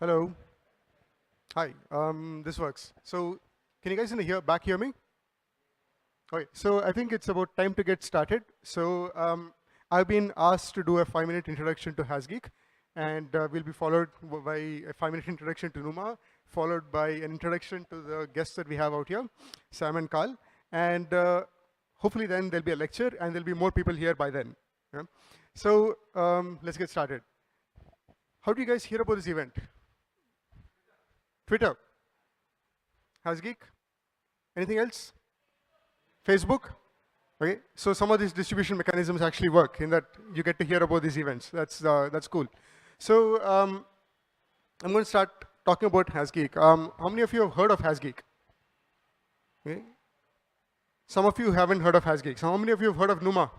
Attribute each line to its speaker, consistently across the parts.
Speaker 1: Hello. Hi. This works. So, can you guys in the back hear me? Okay. So I think it's about time to get started. So I've been asked to do a 5-minute introduction to Hasgeek, and we'll be followed by a 5-minute introduction to Numa, followed by an introduction to the guests that we have out here, Sam and Carl, and hopefully then there'll be a lecture, and there'll be more people here by then. Yeah? So let's get started. How do you guys hear about this event? Twitter, Hasgeek, anything else? Facebook? Okay, so some of these distribution mechanisms actually work in that you get to hear about these events. That's cool. So I'm going to start talking about Hasgeek. How many of you have heard of Hasgeek? Okay. Some of you haven't heard of Hasgeek. So how many of you have heard of Numa?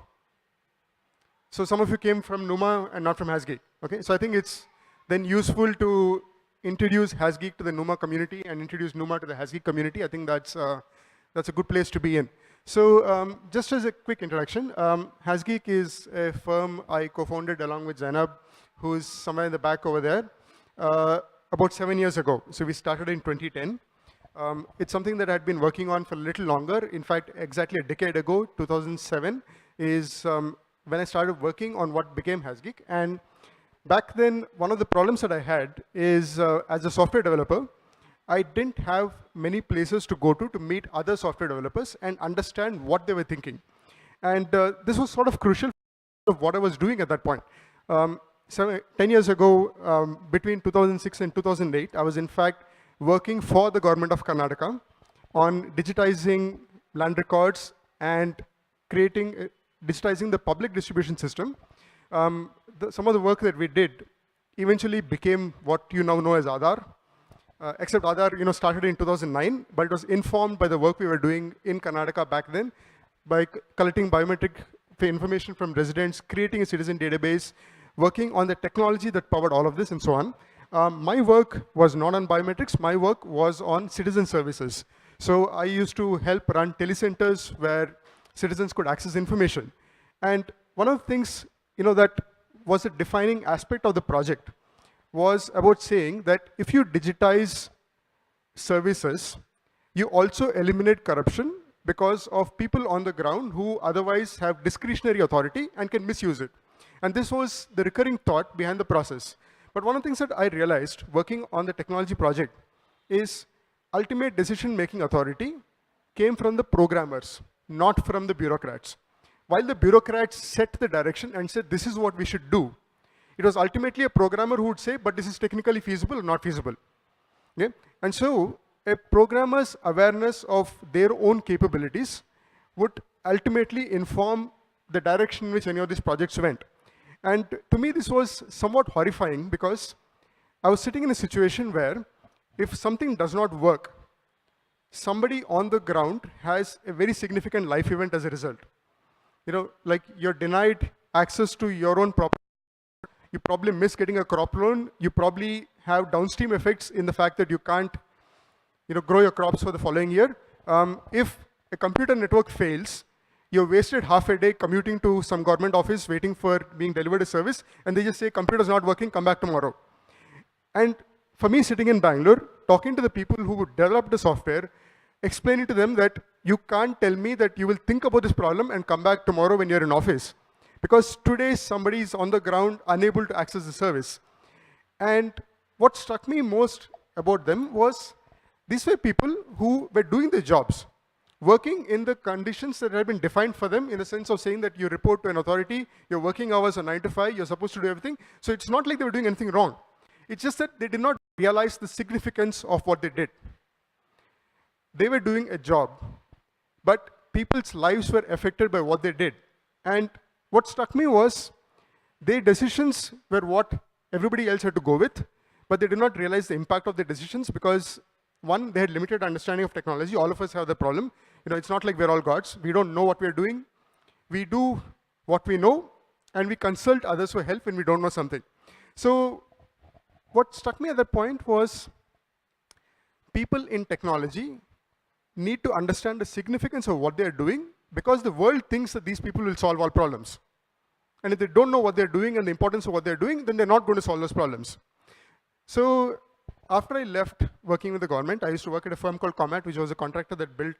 Speaker 1: So some of you came from Numa and not from Hasgeek. Okay, so I think it's then useful to introduce Hasgeek to the Numa community and introduce Numa to the Hasgeek community. I think that's a good place to be in. So just as a quick introduction, Hasgeek is a firm I co-founded along with Zainab, who's somewhere in the back over there, about 7 years ago. So we started in 2010. It's something that I'd been working on for a little longer. In fact, exactly a decade ago, 2007, is when I started working on what became Hasgeek. And back then, one of the problems that I had is, as a software developer, I didn't have many places to go to meet other software developers and understand what they were thinking. And this was sort of crucial of what I was doing at that point. So 10 years ago, between 2006 and 2008, I was in fact working for the government of Karnataka on digitizing land records and digitizing the public distribution system. Some of the work that we did eventually became what you now know as Aadhaar. Except Aadhaar started in 2009, but it was informed by the work we were doing in Karnataka back then by collecting biometric information from residents, creating a citizen database, working on the technology that powered all of this and so on. My work was not on biometrics. My work was on citizen services. So I used to help run telecenters where citizens could access information. And one of the things that was a defining aspect of the project was about saying that if you digitize services, you also eliminate corruption because of people on the ground who otherwise have discretionary authority and can misuse it. And this was the recurring thought behind the process. But one of the things that I realized working on the technology project is ultimate decision-making authority came from the programmers, not from the bureaucrats. While the bureaucrats set the direction and said, this is what we should do, it was ultimately a programmer who would say, but this is technically feasible or not feasible. Okay? And so a programmer's awareness of their own capabilities would ultimately inform the direction in which any of these projects went. And to me, this was somewhat horrifying because I was sitting in a situation where if something does not work, somebody on the ground has a very significant life event as a result. Like you're denied access to your own property. You probably miss getting a crop loan. You probably have downstream effects in the fact that you can't grow your crops for the following year. If a computer network fails, you've wasted half a day commuting to some government office waiting for being delivered a service, and they just say, computer's not working, come back tomorrow. And for me, sitting in Bangalore, talking to the people who would develop the software, explaining to them that you can't tell me that you will think about this problem and come back tomorrow when you're in office. Because today somebody is on the ground unable to access the service. And what struck me most about them was these were people who were doing their jobs, working in the conditions that had been defined for them in the sense of saying that you report to an authority, your working hours are 9 to 5, you're supposed to do everything. So it's not like they were doing anything wrong. It's just that they did not realize the significance of what they did. They were doing a job, but people's lives were affected by what they did. And what struck me was their decisions were what everybody else had to go with, but they did not realize the impact of their decisions because, one, they had limited understanding of technology. All of us have the problem. It's not like we're all gods. We don't know what we're doing. We do what we know, and we consult others for help when we don't know something. So what struck me at that point was people in technology need to understand the significance of what they're doing because the world thinks that these people will solve all problems. And if they don't know what they're doing and the importance of what they're doing, then they're not going to solve those problems. So after I left working with the government, I used to work at a firm called Comet, which was a contractor that built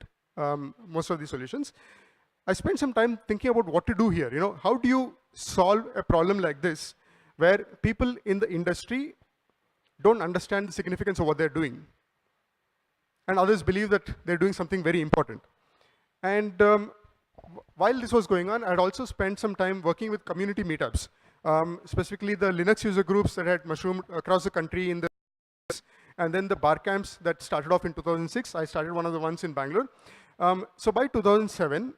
Speaker 1: most of these solutions. I spent some time thinking about what to do here. How do you solve a problem like this, where people in the industry don't understand the significance of what they're doing, and others believe that they're doing something very important. And while this was going on, I'd also spent some time working with community meetups, specifically the Linux user groups that had mushroomed across the country and then the bar camps that started off in 2006. I started one of the ones in Bangalore. So by 2007,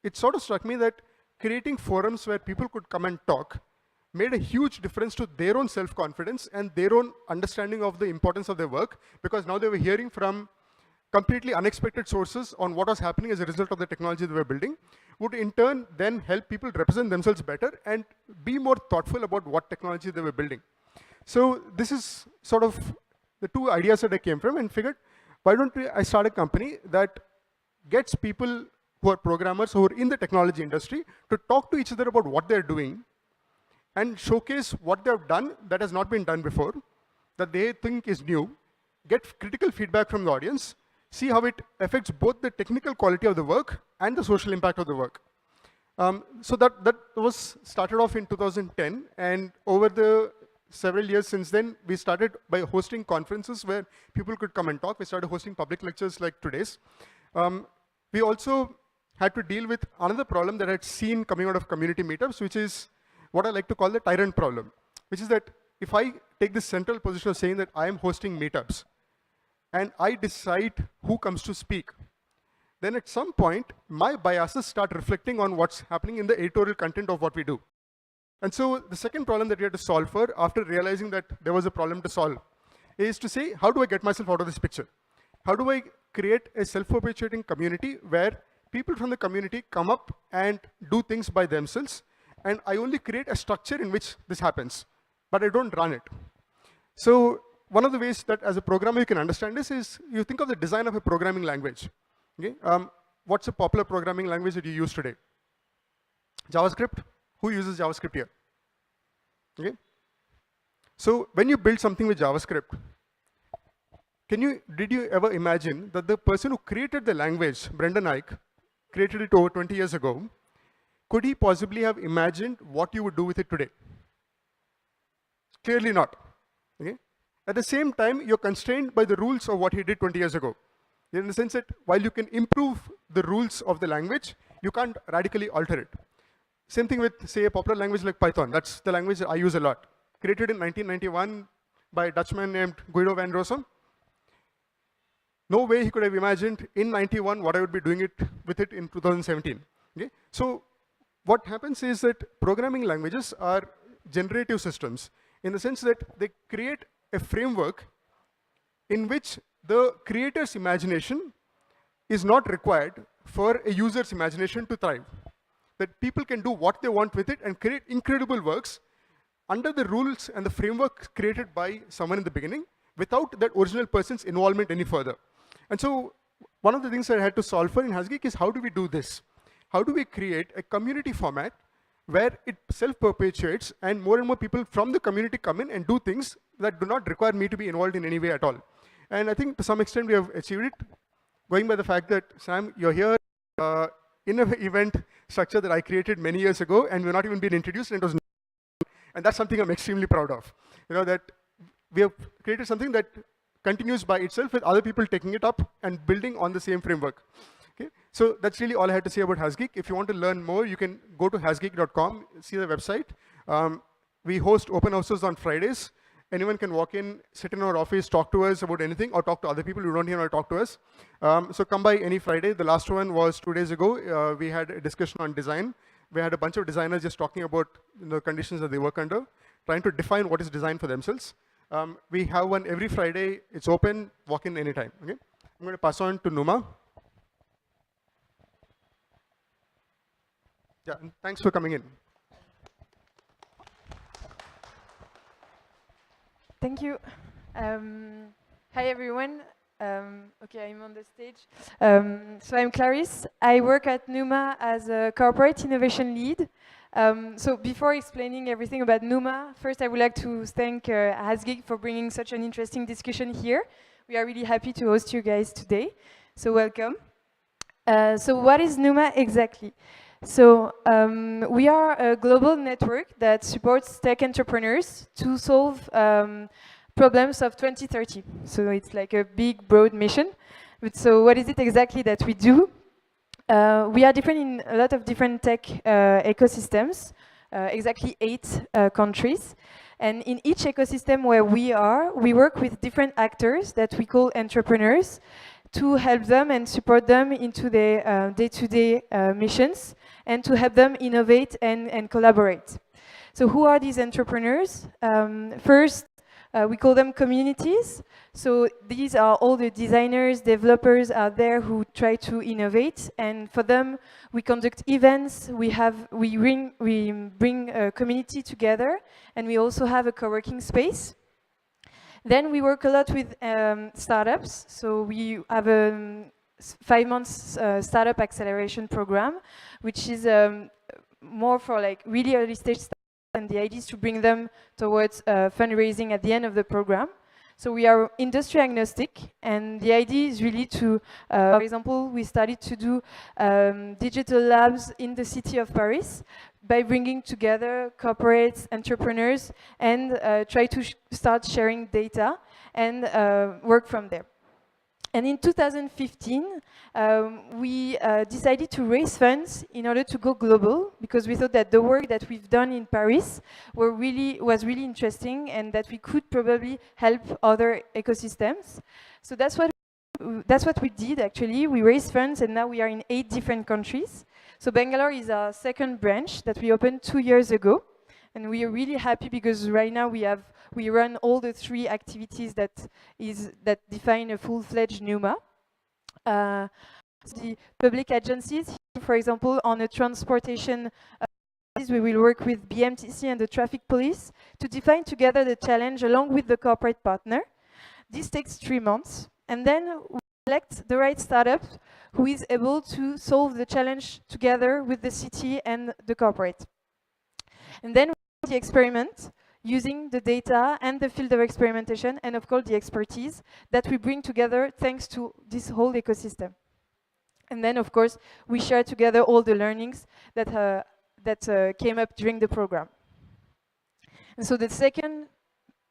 Speaker 1: it sort of struck me that creating forums where people could come and talk made a huge difference to their own self-confidence and their own understanding of the importance of their work, because now they were hearing from completely unexpected sources on what was happening as a result of the technology they were building, would in turn then help people represent themselves better and be more thoughtful about what technology they were building. So this is sort of the two ideas that I came from, and figured, why don't I start a company that gets people who are programmers, who are in the technology industry, to talk to each other about what they're doing and showcase what they've done that has not been done before, that they think is new, get critical feedback from the audience, see how it affects both the technical quality of the work and the social impact of the work. So that was started off in 2010, and over the several years since then, we started by hosting conferences where people could come and talk. We started hosting public lectures like today's. We also had to deal with another problem that I'd seen coming out of community meetups, which is what I like to call the Tyrant Problem, which is that if I take this central position of saying that I am hosting meetups, and I decide who comes to speak, then at some point, my biases start reflecting on what's happening in the editorial content of what we do. And so the second problem that we had to solve for, after realizing that there was a problem to solve, is to say, how do I get myself out of this picture? How do I create a self-perpetuating community where people from the community come up and do things by themselves, and I only create a structure in which this happens, but I don't run it. So one of the ways that as a programmer you can understand this is, you think of the design of a programming language. Okay? What's a popular programming language that you use today? JavaScript. Who uses JavaScript here? Okay. So when you build something with JavaScript, did you ever imagine that the person who created the language, Brendan Eich, created it over 20 years ago, could he possibly have imagined what you would do with it today? Clearly not. Okay? At the same time, you're constrained by the rules of what he did 20 years ago. In the sense that while you can improve the rules of the language, you can't radically alter it. Same thing with, say, a popular language like Python. That's the language I use a lot. Created in 1991 by a Dutchman named Guido van Rossum. No way he could have imagined in 91 what I would be doing with it in 2017. Okay? So what happens is that programming languages are generative systems, in the sense that they create a framework in which the creator's imagination is not required for a user's imagination to thrive. That people can do what they want with it and create incredible works under the rules and the framework created by someone in the beginning, without that original person's involvement any further. And so one of the things that I had to solve for in Hasgeek is, how do we do this? How do we create a community format where it self-perpetuates and more people from the community come in and do things that do not require me to be involved in any way at all? And I think to some extent we have achieved it, going by the fact that, Sam, you're here in an event structure that I created many years ago, and we're not even been introduced, and that's something I'm extremely proud of. That we have created something that continues by itself, with other people taking it up and building on the same framework. Okay? So that's really all I had to say about Hasgeek. If you want to learn more, you can go to hasgeek.com, see the website. We host open houses on Fridays. Anyone can walk in, sit in our office, talk to us about anything, or talk to other people who don't even want to talk to us. So come by any Friday. The last one was 2 days ago. We had a discussion on design. We had a bunch of designers just talking about the conditions that they work under, trying to define what is design for themselves. We have one every Friday. It's open. Walk in anytime. Okay? I'm going to pass on to Numa. Yeah, and thanks for coming in.
Speaker 2: Thank you. Hi, everyone. Okay, I'm on the stage. So I'm Clarisse. I work at Numa as a corporate innovation lead. So before explaining everything about NUMA, first I would like to thank Hasgeek for bringing such an interesting discussion here. We are really happy to host you guys today. So welcome. So what is NUMA exactly? So we are a global network that supports tech entrepreneurs to solve problems of 2030. So it's like a big, broad mission. But so what is it exactly that we do? We are different in a lot of different tech ecosystems, exactly 8 countries. And in each ecosystem where we are, we work with different actors that we call entrepreneurs to help them and support them into their day-to-day missions and to help them innovate and collaborate. So who are these entrepreneurs? First, we call them communities. So these are all the designers, developers out there who try to innovate. And for them, we conduct events. We bring a community together, and we also have a co-working space. Then we work a lot with startups. So we have a 5 months startup acceleration program, which is more for like really early stage startups, and the idea is to bring them towards fundraising at the end of the program. So we are industry agnostic, and the idea is really to, for example, we started to do digital labs in the city of Paris by bringing together corporates, entrepreneurs, and try to start sharing data and work from there. And in 2015, we decided to raise funds in order to go global, because we thought that the work that we've done in Paris was really interesting, and that we could probably help other ecosystems. So that's what we did, actually. We raised funds, and now we are in 8 different countries. So Bangalore is our second branch that we opened 2 years ago. And we are really happy because right now we run all the 3 activities that define a full-fledged NUMA. The public agencies, for example, on a transportation, we will work with BMTC and the traffic police to define together the challenge along with the corporate partner. This takes 3 months, and then we select the right startup who is able to solve the challenge together with the city and the corporate. And then the experiment using the data and the field of experimentation, and of course the expertise that we bring together thanks to this whole ecosystem. And then of course we share together all the learnings that came up during the program. And so the second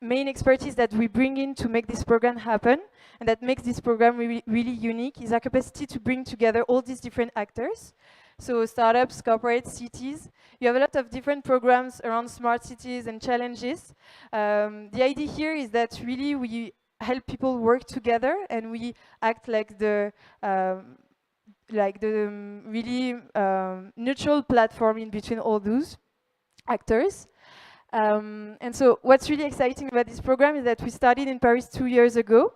Speaker 2: main expertise that we bring in to make this program happen, and that makes this program really unique, is our capacity to bring together all these different actors. So startups, corporates, cities. You have a lot of different programs around smart cities and challenges. The idea here is that really we help people work together, and we act like the really neutral platform in between all those actors. And so what's really exciting about this program is that we started in Paris 2 years ago.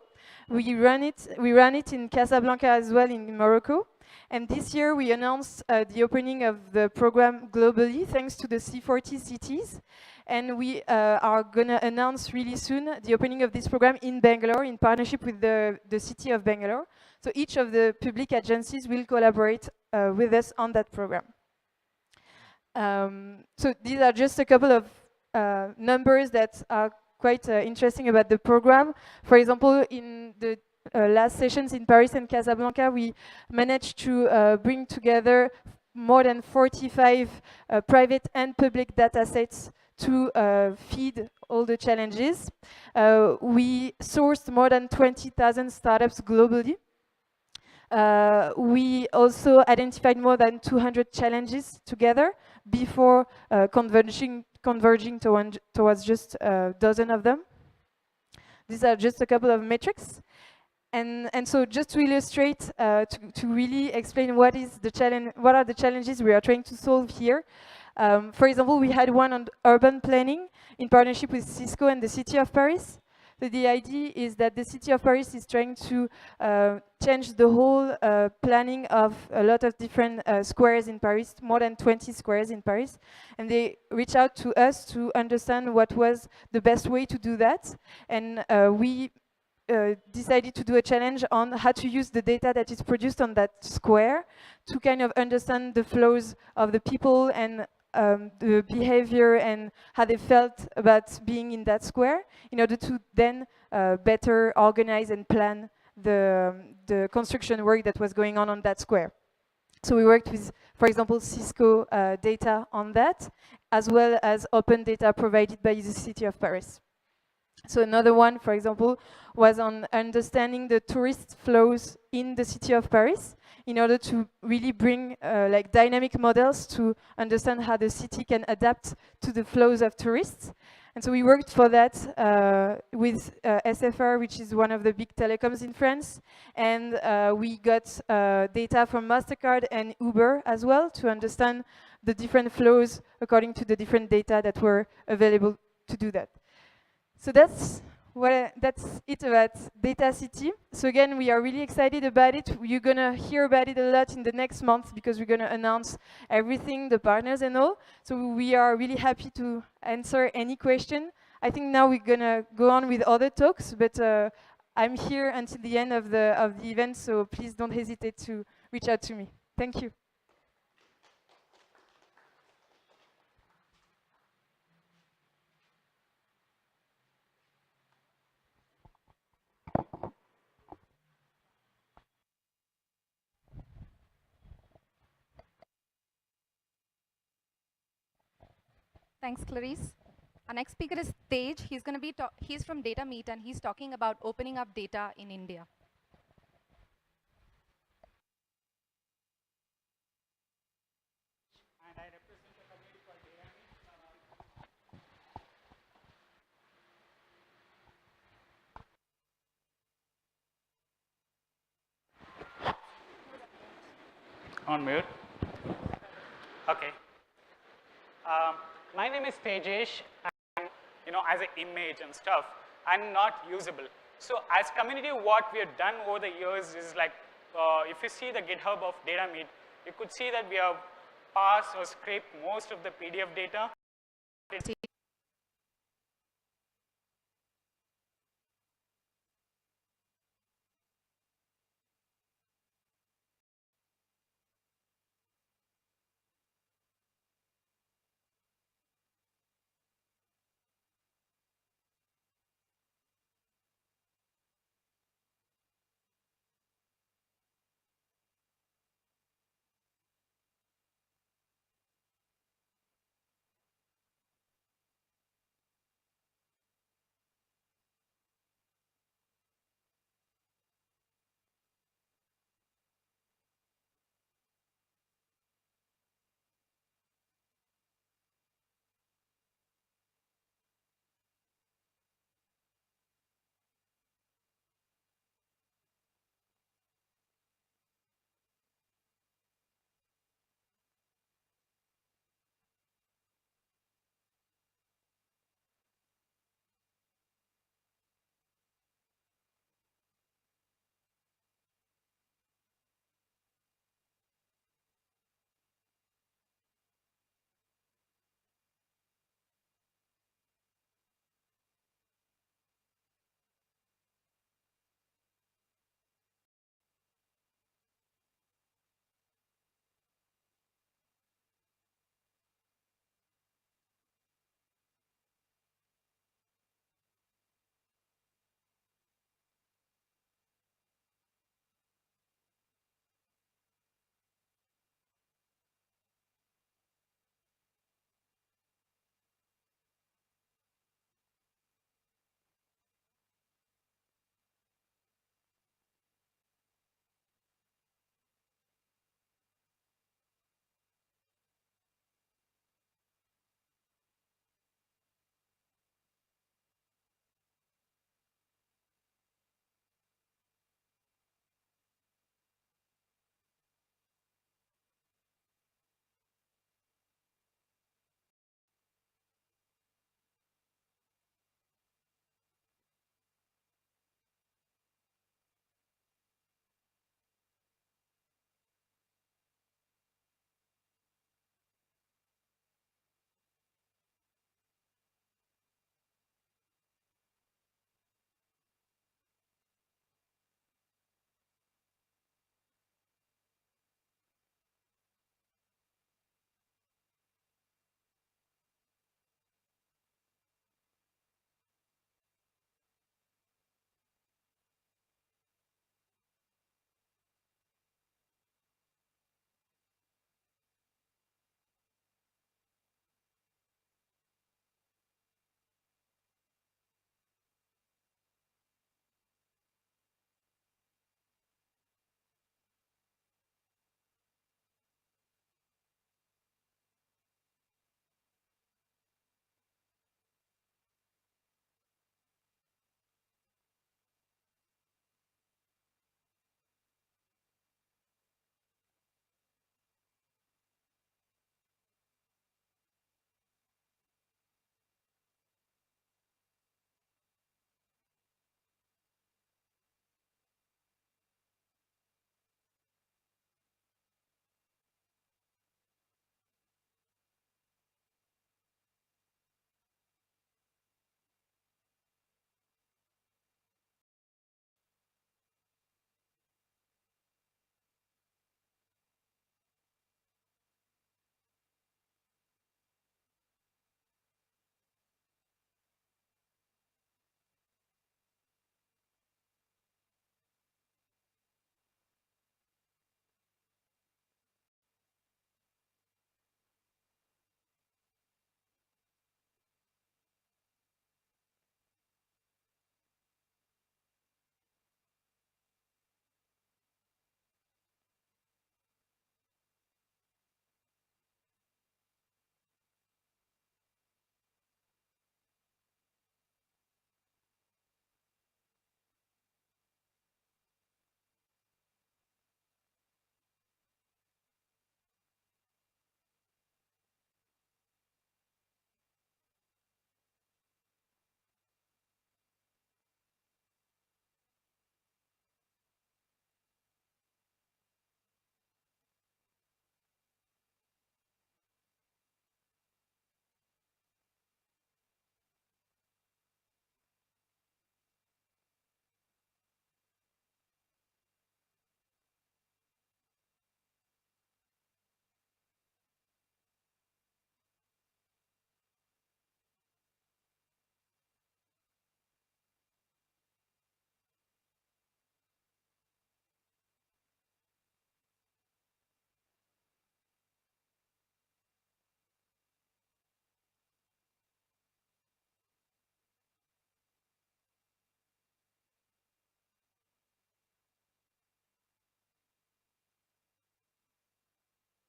Speaker 2: We ran it in Casablanca as well in Morocco. And this year we announced the opening of the program globally thanks to the C40 cities. And we are going to announce really soon the opening of this program in Bangalore in partnership with the city of Bangalore. So each of the public agencies will collaborate with us on that program. So these are just a couple of numbers that are quite interesting about the program. For example, in the last sessions in Paris and Casablanca, we managed to bring together more than 45 private and public data sets to feed all the challenges. We sourced more than 20,000 startups globally. We also identified more than 200 challenges together before converging towards just a dozen of them. These are just a couple of metrics. And so just to illustrate, to really explain what are the challenges we are trying to solve here. For example, we had one on urban planning in partnership with Cisco and the city of Paris. So the idea is that the city of Paris is trying to change the whole planning of a lot of different squares in Paris, more than 20 squares in Paris. And they reached out to us to understand what was the best way to do that. And we decided to do a challenge on how to use the data that is produced on that square to kind of understand the flows of the people and the behavior and how they felt about being in that square, in order to then better organize and plan the construction work that was going on that square. So we worked with, for example, Cisco data on that, as well as open data provided by the city of Paris. So another one, for example, was on understanding the tourist flows in the city of Paris, in order to really bring like dynamic models to understand how the city can adapt to the flows of tourists. And so we worked for that with SFR, which is one of the big telecoms in France. And we got data from MasterCard and Uber as well to understand the different flows according to the different data that were available to do that. So that's it about Data City. So again, we are really excited about it. You're gonna hear about it a lot in the next month, because we're gonna announce everything, the partners and all. So we are really happy to answer any question. I think now we're gonna go on with other talks, but I'm here until the end of the event, so please don't hesitate to reach out to me. Thank you.
Speaker 3: Thanks, Clarice. Our next speaker is Tej. He's from Data Meet, and he's talking about opening up data in India.
Speaker 4: And I represent a community called Data Meet. On mute. Okay. My name is Tejesh, and as an image and stuff, I'm not usable. So as community, what we have done over the years is like, if you see the GitHub of Data Meet, you could see that we have parsed or scraped most of the PDF data.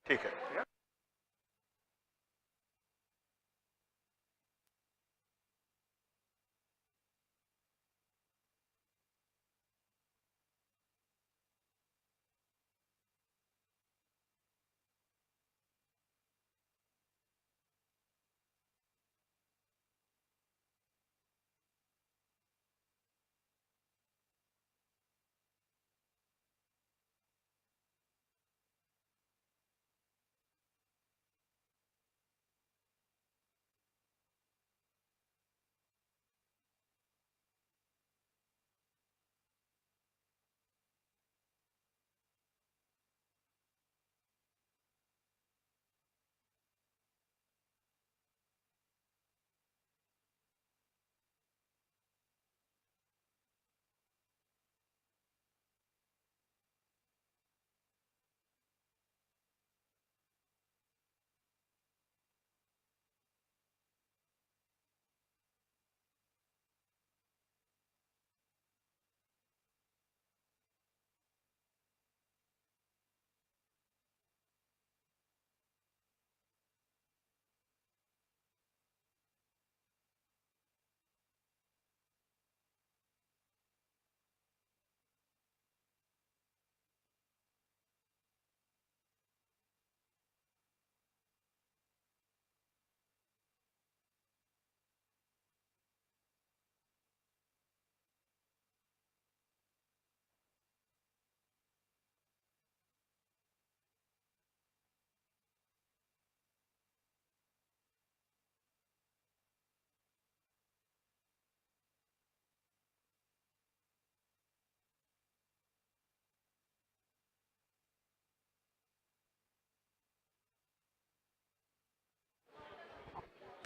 Speaker 1: ठीक है. Yeah.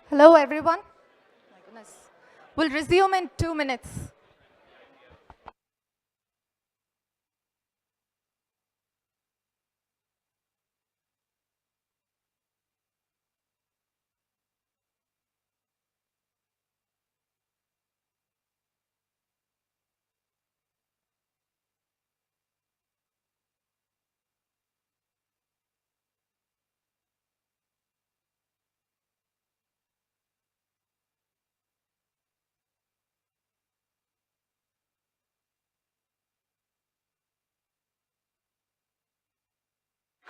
Speaker 3: Hello, everyone. My goodness. We'll resume in 2 minutes.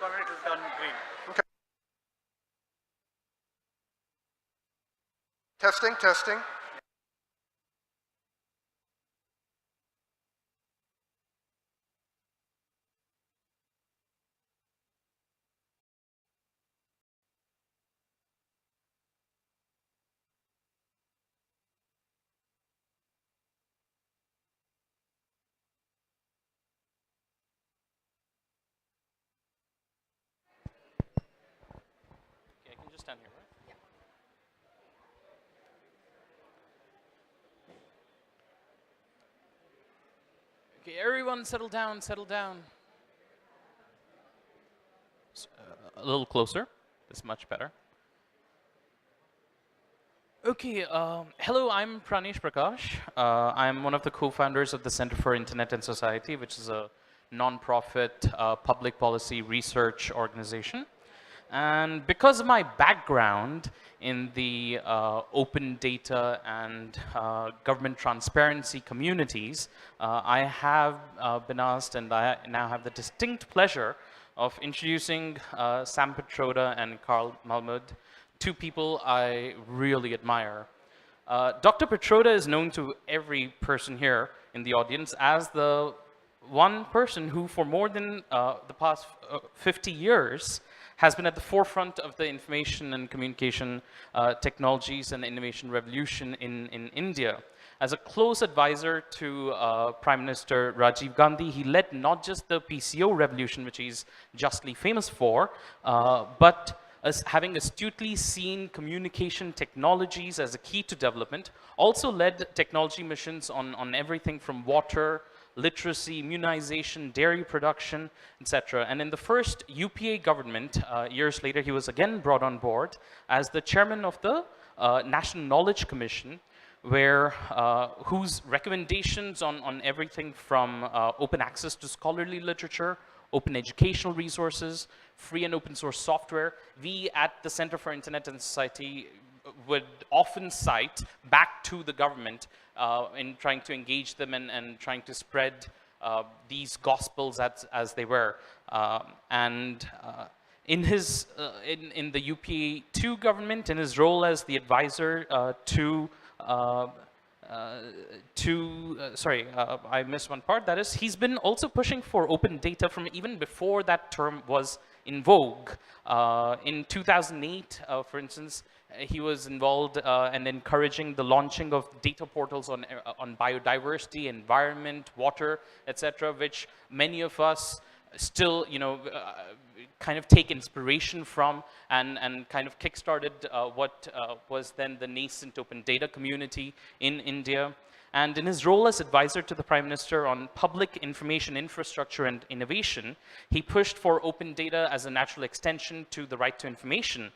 Speaker 4: It is done green.
Speaker 1: Okay. Testing, testing.
Speaker 5: Okay, I can just stand here, right? Okay, everyone settle down, settle down. A little closer. That's much better. Okay, hello, I'm Pranesh Prakash. I'm one of the co-founders of the Center for Internet and Society, which is a non-profit public policy research organization. And because of my background in the open data and government transparency communities, I have been asked, and I now have the distinct pleasure of introducing Sam Pitroda and Carl Malamud, two people I really admire. Dr. Pitroda is known to every person here in the audience as the one person who, for more than the past 50 years, has been at the forefront of the information and communication technologies and innovation revolution in India. As a close advisor to Prime Minister Rajiv Gandhi, he led not just the PCO revolution, which he's justly famous for, but as having astutely seen communication technologies as a key to development, also led technology missions on everything from water, literacy, immunization, dairy production, etc. And in the first UPA government, years later, he was again brought on board as the chairman of the National Knowledge Commission, where whose recommendations on everything from open access to scholarly literature, open educational resources, free and open source software, we at the Center for Internet and Society would often cite back to the government in trying to engage them and trying to spread these gospels as they were. In his in the UPA2 government, in his role as the advisor I missed one part. That is, he's been also pushing for open data from even before that term was in vogue. In 2008, for instance, he was involved in encouraging the launching of data portals on biodiversity, environment, water, etc., which many of us still, kind of take inspiration from and kind of kickstarted what was then the nascent open data community in India. And in his role as advisor to the Prime Minister on public information infrastructure and innovation, he pushed for open data as a natural extension to the right to information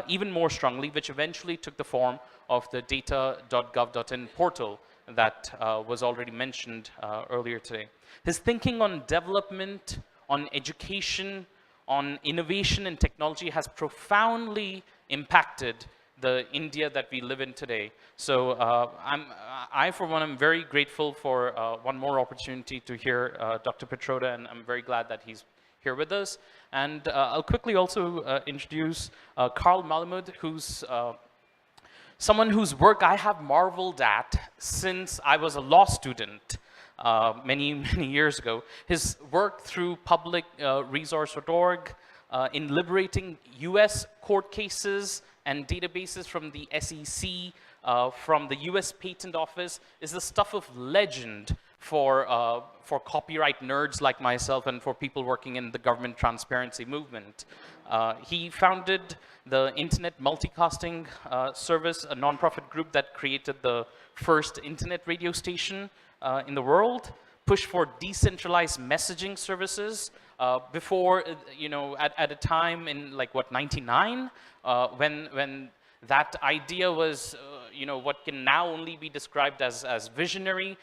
Speaker 5: even more strongly, which eventually took the form of the data.gov.in portal that was already mentioned earlier today. His thinking on development, on education, on innovation and technology has profoundly impacted the India that we live in today. So I, for one, am very grateful for one more opportunity to hear Dr. Pitroda, and I'm very glad that he's here with us. And I'll quickly also introduce Carl Malamud, who's someone whose work I have marveled at since I was a law student. Many years ago. His work through publicresource.org in liberating US court cases and databases from the SEC, from the US Patent Office, is the stuff of legend for copyright nerds like myself and for people working in the government transparency movement. He founded the Internet Multicasting Service, a nonprofit group that created the first internet radio station in the world, pushed for decentralized messaging services before, at a time in like what, 99, when that idea was, what can now only be described as visionary,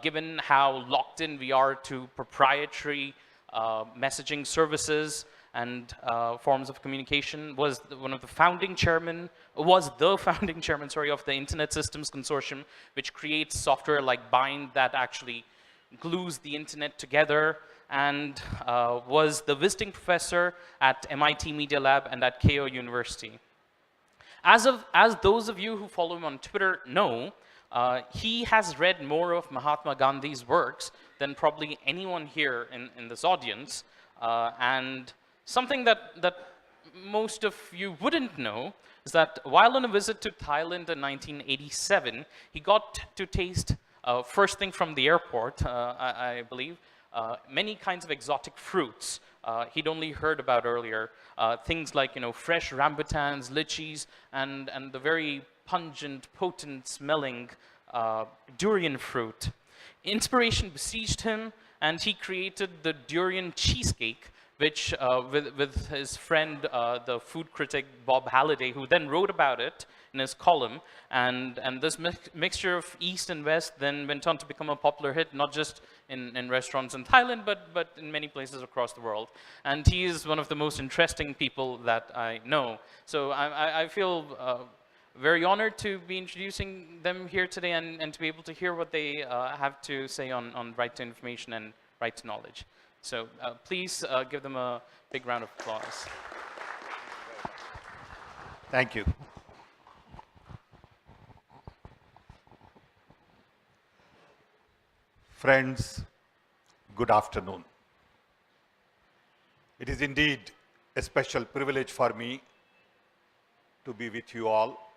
Speaker 5: given how locked in we are to proprietary messaging services and forms of communication. Was the founding chairman of the Internet Systems Consortium, which creates software like Bind that actually glues the internet together, and was the visiting professor at MIT Media Lab and at Keio University. As those of you who follow him on Twitter know, he has read more of Mahatma Gandhi's works than probably anyone here in this audience, and something that most of you wouldn't know is that while on a visit to Thailand in 1987, he got to taste, first thing from the airport, I believe, many kinds of exotic fruits he'd only heard about earlier. Things like, fresh rambutans, lychees, and the very pungent, potent smelling durian fruit. Inspiration besieged him, and he created the durian cheesecake, which with his friend, the food critic Bob Halliday, who then wrote about it in his column, and this mixture of East and West then went on to become a popular hit, not just in restaurants in Thailand, but in many places across the world. And he is one of the most interesting people that I know. So I feel very honored to be introducing them here today and to be able to hear what they have to say on right to information and right to knowledge. So please give them a big round of applause.
Speaker 6: Thank you. Friends, good afternoon. It is indeed a special privilege for me to be with you all.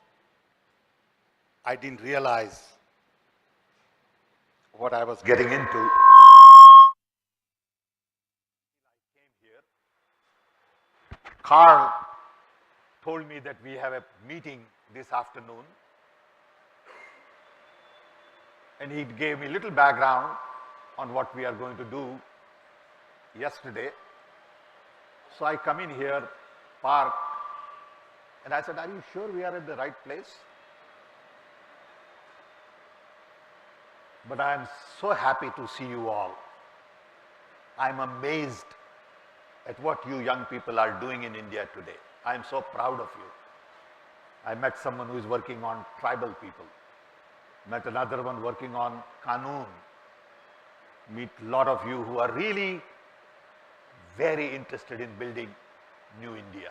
Speaker 6: I didn't realize what I was getting into. Carl told me that we have a meeting this afternoon, and he gave me a little background on what we are going to do yesterday. So I come in here, park, and I said, "Are you sure we are at the right place?" But I am so happy to see you all. I'm amazed at what you young people are doing in India today. I am so proud of you. I met someone who is working on tribal people, met another one working on Qanun, meet a lot of you who are really very interested in building new India.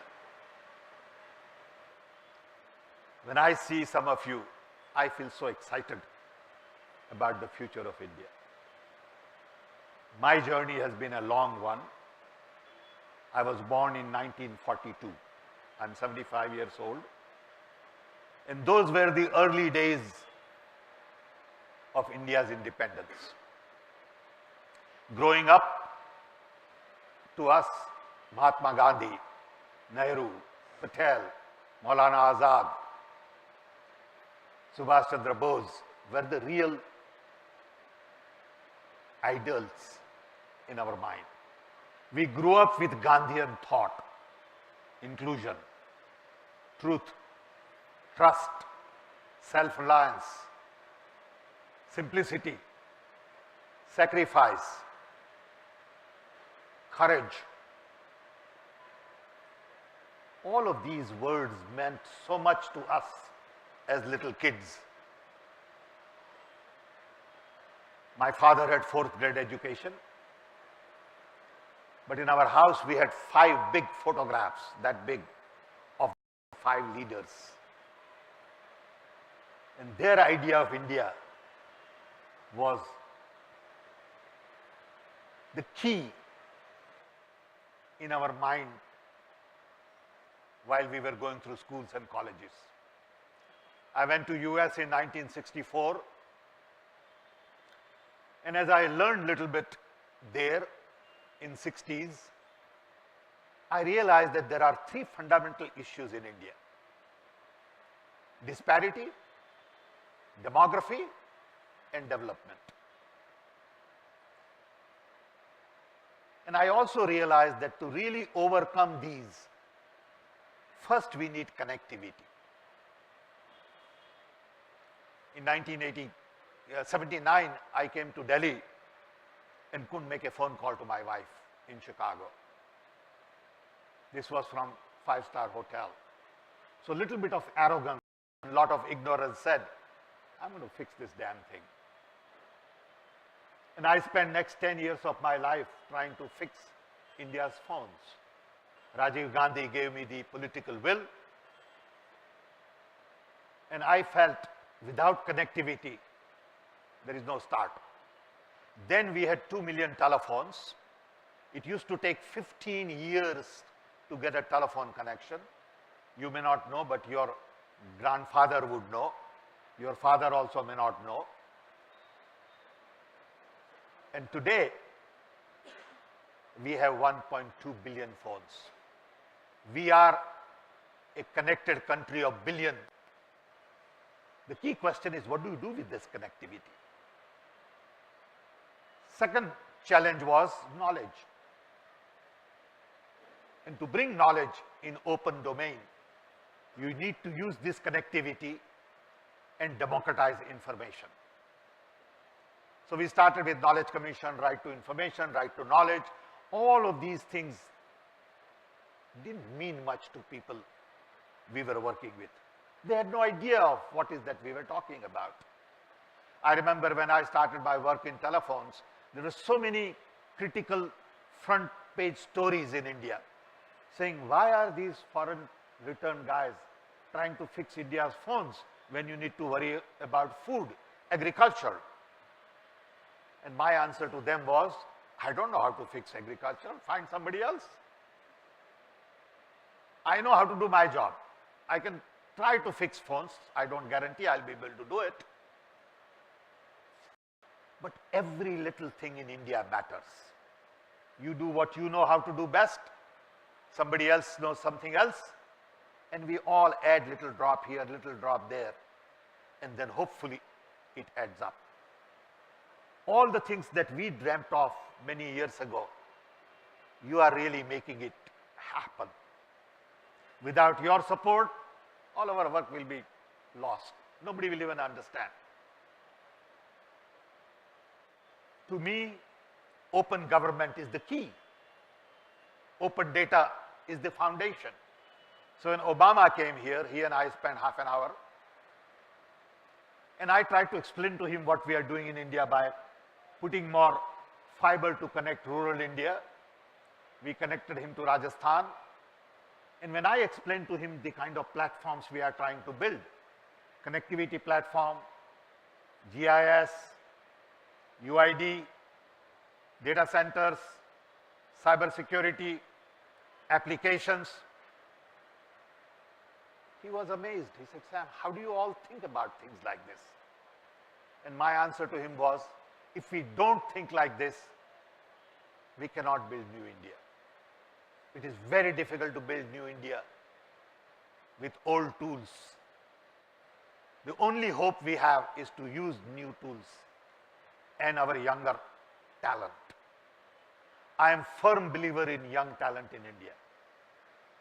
Speaker 6: When I see some of you, I feel so excited about the future of India. My journey has been a long one. I was born in 1942. I'm 75 years old. And those were the early days of India's independence. Growing up, to us, Mahatma Gandhi, Nehru, Patel, Maulana Azad, Subhash Chandra Bose were the real idols in our mind. We grew up with Gandhian thought, inclusion, truth, trust, self-reliance, simplicity, sacrifice, courage. All of these words meant so much to us as little kids. My father had 4th grade education, but in our house we had 5 big photographs, that big, of 5 leaders. And their idea of India was the key in our mind while we were going through schools and colleges. I went to US in 1964, and as I learned a little bit there in 60s, I realized that there are 3 fundamental issues in India: disparity, demography, and development. And I also realized that to really overcome these, first we need connectivity. In 1979, I came to Delhi and couldn't make a phone call to my wife in Chicago. This was from 5-star hotel. So a little bit of arrogance, a lot of ignorance said, I'm going to fix this damn thing. And I spent next 10 years of my life trying to fix India's phones. Rajiv Gandhi gave me the political will, and I felt without connectivity, there is no start. Then we had 2 million telephones. It used to take 15 years to get a telephone connection. You may not know, but your grandfather would know. Your father also may not know. And today, we have 1.2 billion phones. We are a connected country of billion. The key question is, what do you do with this connectivity? Second challenge was knowledge. And to bring knowledge in open domain, you need to use this connectivity and democratize information. So we started with Knowledge Commission, right to information, right to knowledge. All of these things didn't mean much to people we were working with. They had no idea of what is that we were talking about. I remember when I started my work in telephones, there were so many critical front page stories in India saying, why are these foreign return guys trying to fix India's phones when you need to worry about food, agriculture? And my answer to them was, I don't know how to fix agriculture, find somebody else. I know how to do my job. I can try to fix phones. I don't guarantee I'll be able to do it. But every little thing in India matters. You do what you know how to do best. Somebody else knows something else. And we all add little drop here, little drop there. And then hopefully it adds up. All the things that we dreamt of many years ago, you are really making it happen. Without your support, all our work will be lost. Nobody will even understand. To me, open government is the key. open data is the foundation. So when Obama came here, he and I spent half an hour, and I tried to explain to him what we are doing in India by putting more fiber to connect rural India. We connected him to Rajasthan. And when I explained to him the kind of platforms we are trying to build, connectivity platform, GIS, UID, data centers, cyber security, applications, he was amazed. He said, Sam, how do you all think about things like this? And my answer to him was, if we don't think like this, we cannot build new India. It is very difficult to build new India with old tools. The only hope we have is to use new tools and our younger talent. I am a firm believer in young talent in India.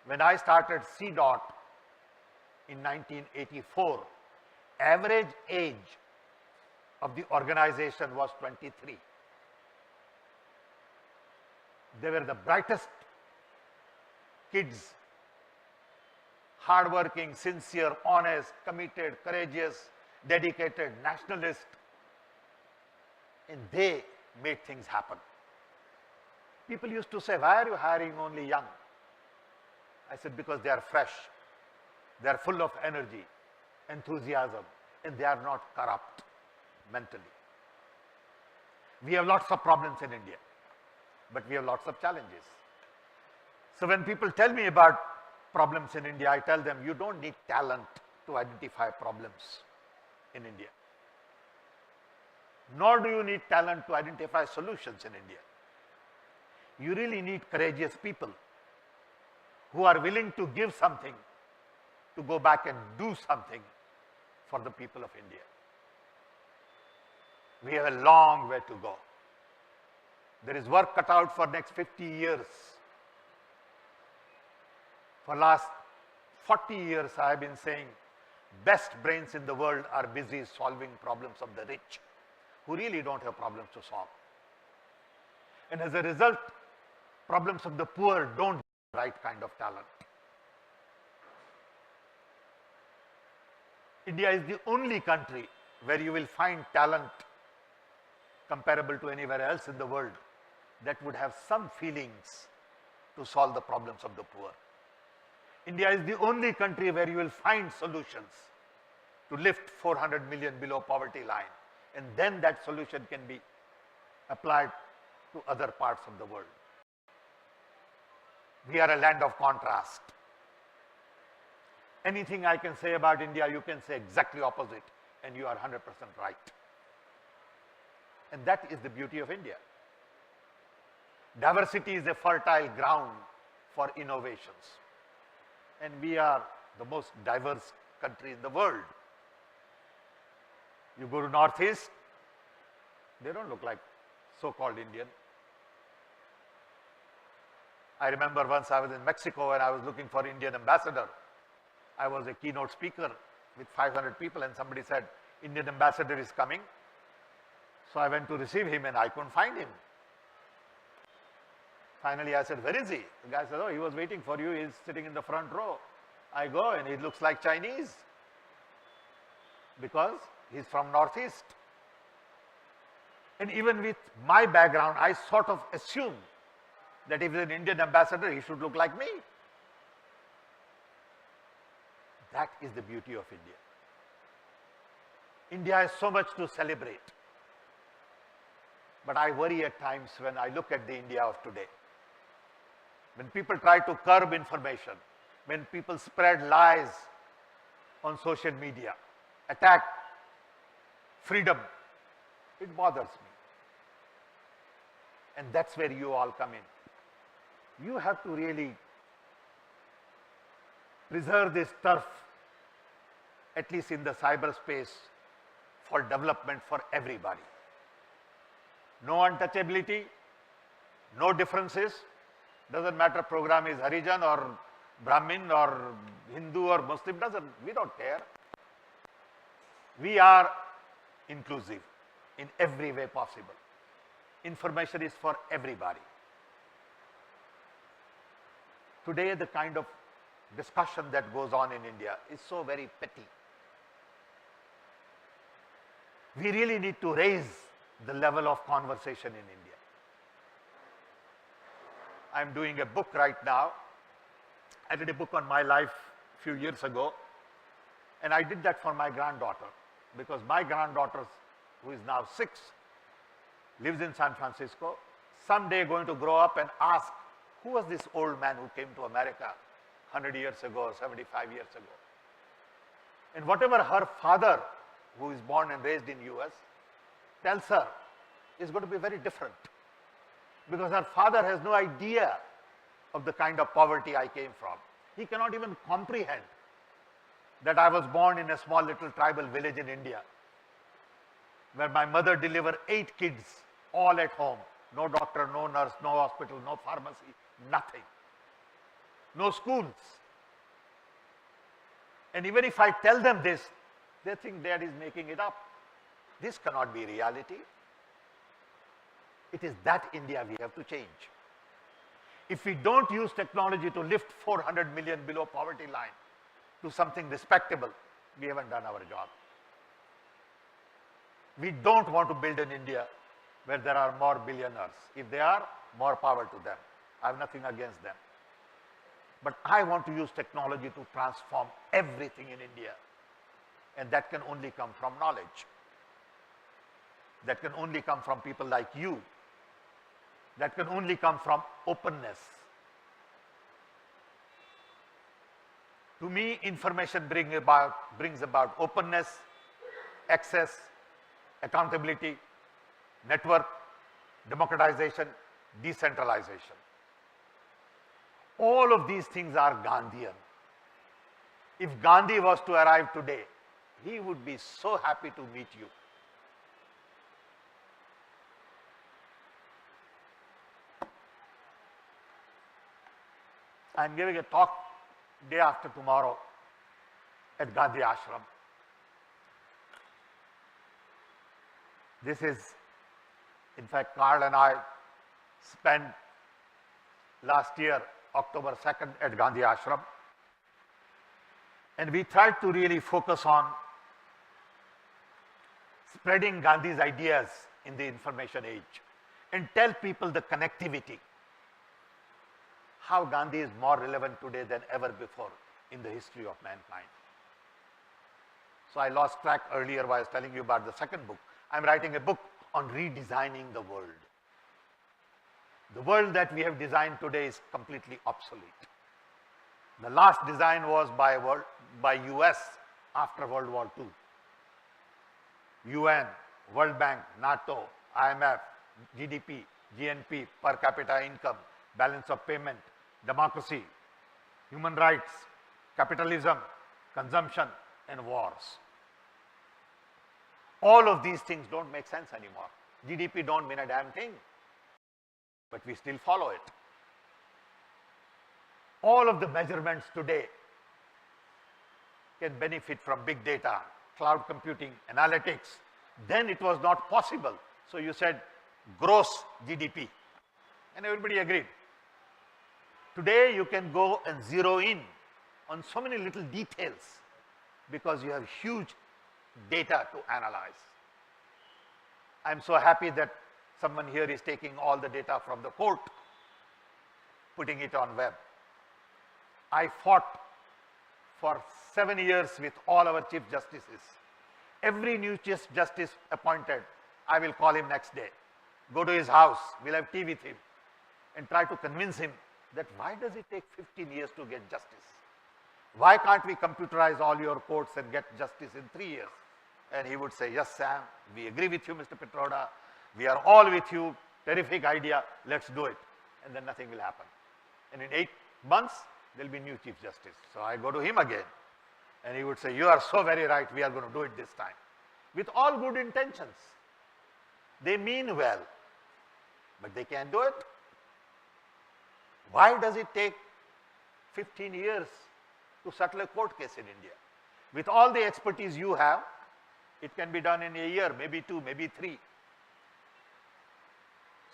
Speaker 6: When I started CDOT in 1984, average age of the organization was 23. They were the brightest kids, hardworking, sincere, honest, committed, courageous, dedicated, nationalist, and they made things happen. People used to say, why are you hiring only young? I said, because they are fresh, they are full of energy, enthusiasm, and they are not corrupt mentally. We have lots of problems in India, but we have lots of challenges. So when people tell me about problems in India, I tell them, you don't need talent to identify problems in India. Nor do you need talent to identify solutions in India. You really need courageous people who are willing to give something, to go back and do something for the people of India. We have a long way to go. There is work cut out for next 50 years. For last 40 years, I have been saying, best brains in the world are busy solving problems of the rich, who really don't have problems to solve. And as a result, problems of the poor don't get the right kind of talent. India is the only country where you will find talent comparable to anywhere else in the world that would have some feelings to solve the problems of the poor. India is the only country where you will find solutions to lift 400 million below poverty line, and then that solution can be applied to other parts of the world. We are a land of contrast. Anything I can say about India, you can say exactly opposite, and you are 100% right. And that is the beauty of India. Diversity is a fertile ground for innovations. And we are the most diverse country in the world. You go to Northeast, they don't look like so-called Indian. I remember once I was in Mexico and I was looking for Indian ambassador. I was a keynote speaker with 500 people, and somebody said, Indian ambassador is coming. So I went to receive him and I couldn't find him. Finally, I said, where is he? The guy said, oh, he was waiting for you. He's sitting in the front row. I go and he looks like Chinese because he's from Northeast. And even with my background, I sort of assume that if he's an Indian ambassador, he should look like me. That is the beauty of India. India has so much to celebrate. But I worry at times when I look at the India of today. When people try to curb information, when people spread lies on social media, attack freedom, it bothers me. And that's where you all come in. You have to really preserve this turf, at least in the cyberspace, for development for everybody. No untouchability, no differences. Doesn't matter program is Harijan or Brahmin or Hindu or Muslim, we don't care. We are inclusive in every way possible. Information is for everybody. Today, the kind of discussion that goes on in India is so very petty. We really need to raise the level of conversation in India. I'm doing a book right now. I did a book on my life a few years ago, and I did that for my granddaughter, because my granddaughter, who is now 6, lives in San Francisco, someday going to grow up and ask, who was this old man who came to America 100 years ago or 75 years ago? And whatever her father, who is born and raised in US, tells her is going to be very different, because her father has no idea of the kind of poverty I came from. He cannot even comprehend that I was born in a small little tribal village in India, where my mother delivered 8 kids all at home. No doctor, no nurse, no hospital, no pharmacy, nothing. No schools. And even if I tell them this, they think Dad is making it up. This cannot be reality. It is that India we have to change. If we don't use technology to lift 400 million below poverty line to something respectable, we haven't done our job. We don't want to build an India where there are more billionaires. If they are, more power to them. I have nothing against them. But I want to use technology to transform everything in India. And that can only come from knowledge. That can only come from people like you. That can only come from openness. To me, information brings about openness, access, accountability, network, democratization, decentralization. All of these things are Gandhian. If Gandhi was to arrive today, he would be so happy to meet you. I am giving a talk day after tomorrow at Gandhi Ashram. This is, in fact, Carl and I spent last year, October 2nd, at Gandhi Ashram. And we tried to really focus on spreading Gandhi's ideas in the information age and tell people the connectivity. How Gandhi is more relevant today than ever before in the history of mankind. So I lost track earlier while I was telling you about the second book. I'm writing a book on redesigning the world. The world that we have designed today is completely obsolete. The last design was by US after World War II. UN, World Bank, NATO, IMF, GDP, GNP, per capita income, balance of payment, democracy, human rights, capitalism, consumption, and wars. All of these things don't make sense anymore. GDP don't mean a damn thing, but we still follow it. All of the measurements today can benefit from big data, cloud computing, analytics. Then it was not possible. So you said gross GDP, and everybody agreed. Today you can go and zero in on so many little details because you have huge data to analyze. I'm so happy that someone here is taking all the data from the court, putting it on web. I fought for 7 years with all our Chief Justices. Every new Chief Justice appointed, I will call him next day, go to his house, we'll have tea with him, and try to convince him that why does it take 15 years to get justice? Why can't we computerize all your courts and get justice in 3 years? And he would say, yes, Sam, we agree with you, Mr. Pitroda. We are all with you. Terrific idea. Let's do it. And then nothing will happen. And in 8 months, there'll be new Chief Justice. So I go to him again. And he would say, you are so very right. We are going to do it this time. With all good intentions. They mean well, but they can't do it. Why does it take 15 years to settle a court case in India? With all the expertise you have, it can be done in a year, maybe 2, maybe 3.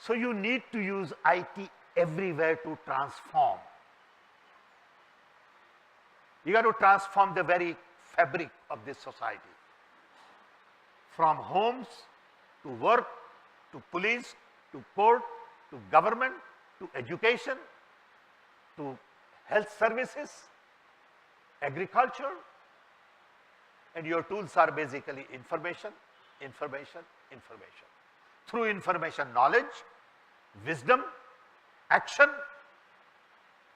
Speaker 6: So you need to use IT everywhere to transform. You got to transform the very fabric of this society. From homes, to work, to police, to court, to government, to education, to health services, agriculture, and your tools are basically information, information, information. Through information, knowledge, wisdom, action,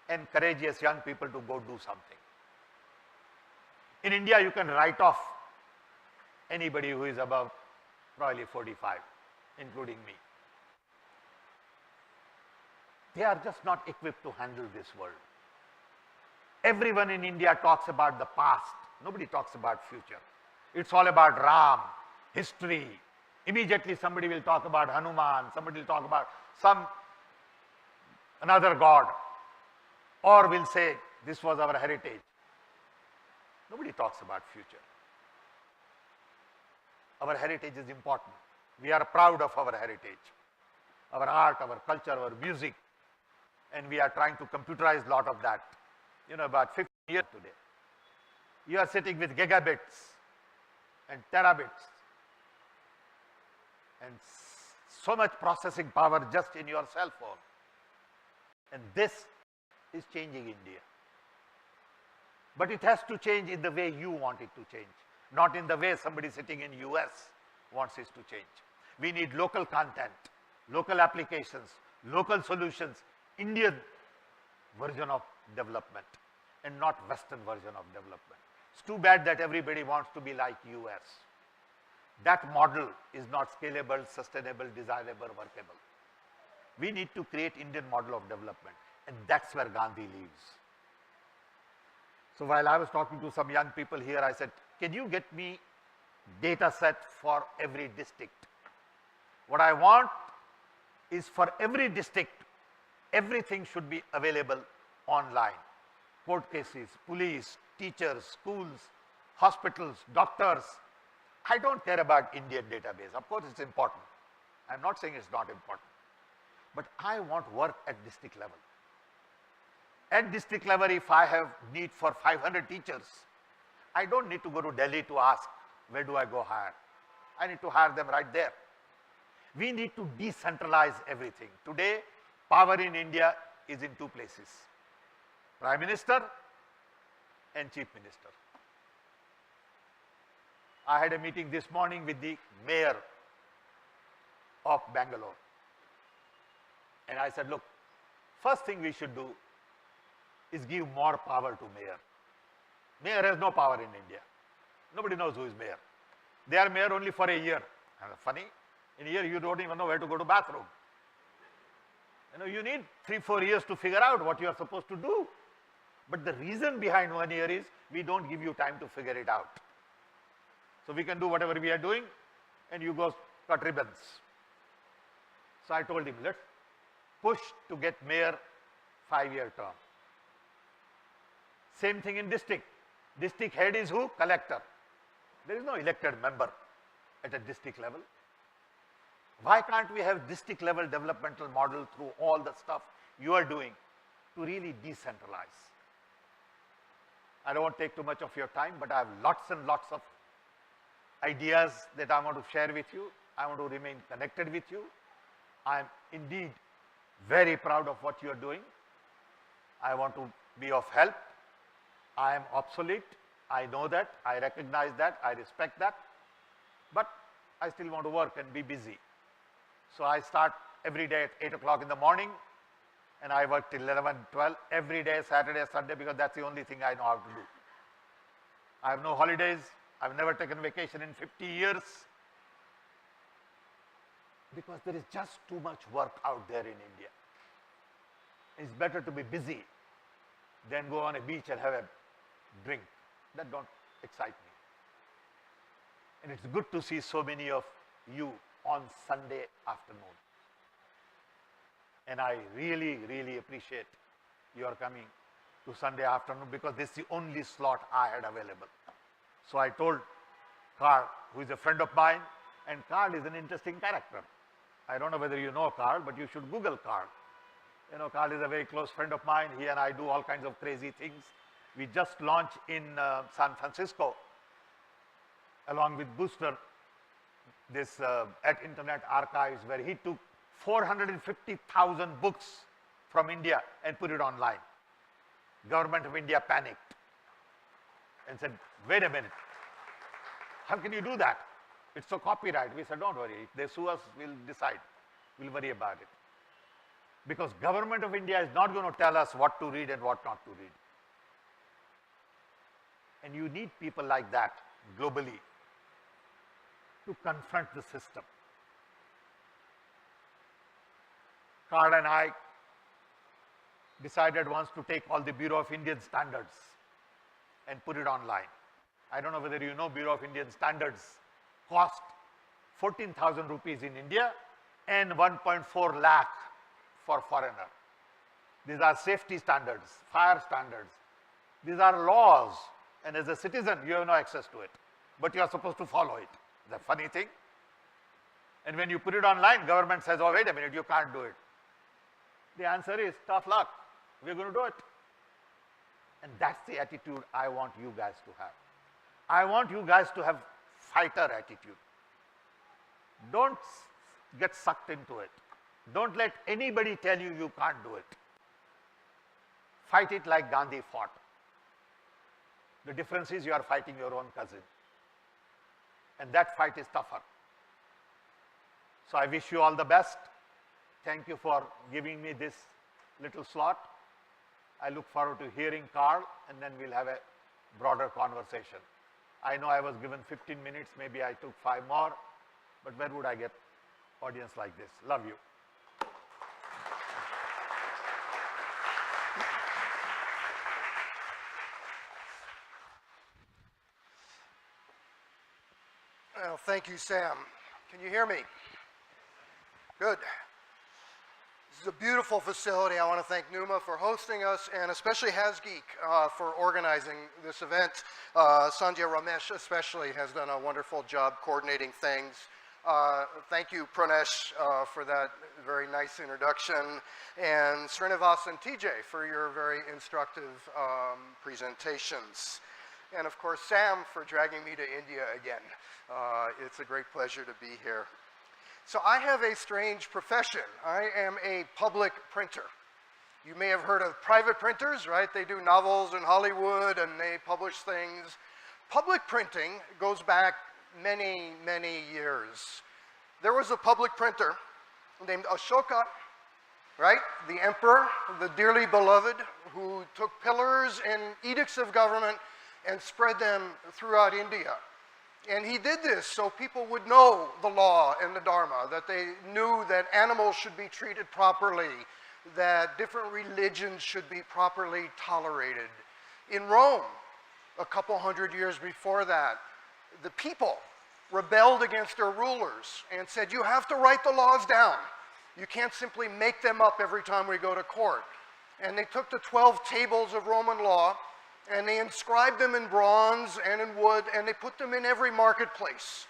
Speaker 6: and courageous young people to go do something. In India, you can write off anybody who is above probably 45, including me. They are just not equipped to handle this world. Everyone in India talks about the past. Nobody talks about future. It's all about Ram, history. Immediately somebody will talk about Hanuman, somebody will talk about another god, or will say this was our heritage. Nobody talks about future. Our heritage is important. We are proud of our heritage, our art, our culture, our music, and we are trying to computerize a lot of that. You know, about 50 years today. You are sitting with gigabits and terabits and so much processing power just in your cell phone. And this is changing India. But it has to change in the way you want it to change, not in the way somebody sitting in US wants it to change. We need local content, local applications, local solutions, Indian version of development and not Western version of development. It's too bad that everybody wants to be like US. That model is not scalable, sustainable, desirable, workable. We need to create Indian model of development, and that's where Gandhi lives. So while I was talking to some young people here, I said, can you get me data set for every district? What I want is for every district, everything should be available online. Court cases, police, teachers, schools, hospitals, doctors. I don't care about Indian database. Of course, it's important. I'm not saying it's not important. But I want work at district level. At district level, if I have need for 500 teachers, I don't need to go to Delhi to ask, where do I go hire? I need to hire them right there. We need to decentralize everything. Today, power in India is in two places, Prime Minister and Chief Minister. I had a meeting this morning with the mayor of Bangalore. And I said, look, first thing we should do is give more power to mayor. Mayor has no power in India. Nobody knows who is mayor. They are mayor only for a year. And funny, in a year you don't even know where to go to bathroom. You know, you need 3-4 years to figure out what you are supposed to do. But the reason behind 1 year is we don't give you time to figure it out. So we can do whatever we are doing and you go cut ribbons. So I told him, let's push to get mayor 5-year term. Same thing in district. District head is who? Collector. There is no elected member at a district level. Why can't we have district level developmental model through all the stuff you are doing to really decentralize? I don't want to take too much of your time, but I have lots and lots of ideas that I want to share with you. I want to remain connected with you. I am indeed very proud of what you are doing. I want to be of help. I am obsolete. I know that. I recognize that. I respect that. But I still want to work and be busy. So I start every day at 8 o'clock in the morning and I work till 11, 12 every day, Saturday, Sunday, because that's the only thing I know how to do. I have no holidays. I've never taken vacation in 50 years because there is just too much work out there in India. It's better to be busy than go on a beach and have a drink. That don't excite me. And it's good to see so many of you on Sunday afternoon. And I really, really appreciate your coming to Sunday afternoon because this is the only slot I had available. So I told Carl, who is a friend of mine, and Carl is an interesting character. I don't know whether you know Carl, but you should Google Carl. You know, Carl is a very close friend of mine. He and I do all kinds of crazy things. We just launched in San Francisco, along with Booster, this at Internet Archives, where he took 450,000 books from India and put it online. Government of India panicked and said, wait a minute, how can you do that? It's a copyright. We said, don't worry, if they sue us, we'll decide. We'll worry about it. Because government of India is not going to tell us what to read and what not to read. And you need people like that globally to confront the system. Carl and I decided once to take all the Bureau of Indian Standards and put it online. I don't know whether you know, Bureau of Indian Standards cost 14,000 rupees in India and 1.4 lakh for foreigner. These are safety standards, fire standards. These are laws, and as a citizen, you have no access to it, but you are supposed to follow it. The funny thing. And when you put it online, government says, oh, wait a minute, you can't do it. The answer is tough luck. We're going to do it. And that's the attitude I want you guys to have. I want you guys to have fighter attitude. Don't get sucked into it. Don't let anybody tell you you can't do it. Fight it like Gandhi fought. The difference is you are fighting your own cousin. And that fight is tougher. So I wish you all the best. Thank you for giving me this little slot. I look forward to hearing Carl, and then we'll have a broader conversation. I know I was given 15 minutes, maybe I took 5 more, but where would I get audience like this? Love you.
Speaker 7: Well, thank you, Sam. Can you hear me? Good. This is a beautiful facility. I want to thank Numa for hosting us, and especially Hasgeek for organizing this event. Sanjay Ramesh especially has done a wonderful job coordinating things. Thank you, Pranesh, for that very nice introduction, and Srinivas and TJ for your very instructive presentations. And of course, Sam for dragging me to India again. It's a great pleasure to be here. So I have a strange profession. I am a public printer. You may have heard of private printers, right? They do novels in Hollywood and they publish things. Public printing goes back many, many years. There was a public printer named Ashoka, right? The emperor, the dearly beloved, who took pillars and edicts of government and spread them throughout India. And he did this so people would know the law and the Dharma, that they knew that animals should be treated properly, that different religions should be properly tolerated. In Rome, a couple hundred years before that, the people rebelled against their rulers and said, you have to write the laws down. You can't simply make them up every time we go to court. And they took the 12 tables of Roman law and they inscribed them in bronze and in wood, and they put them in every marketplace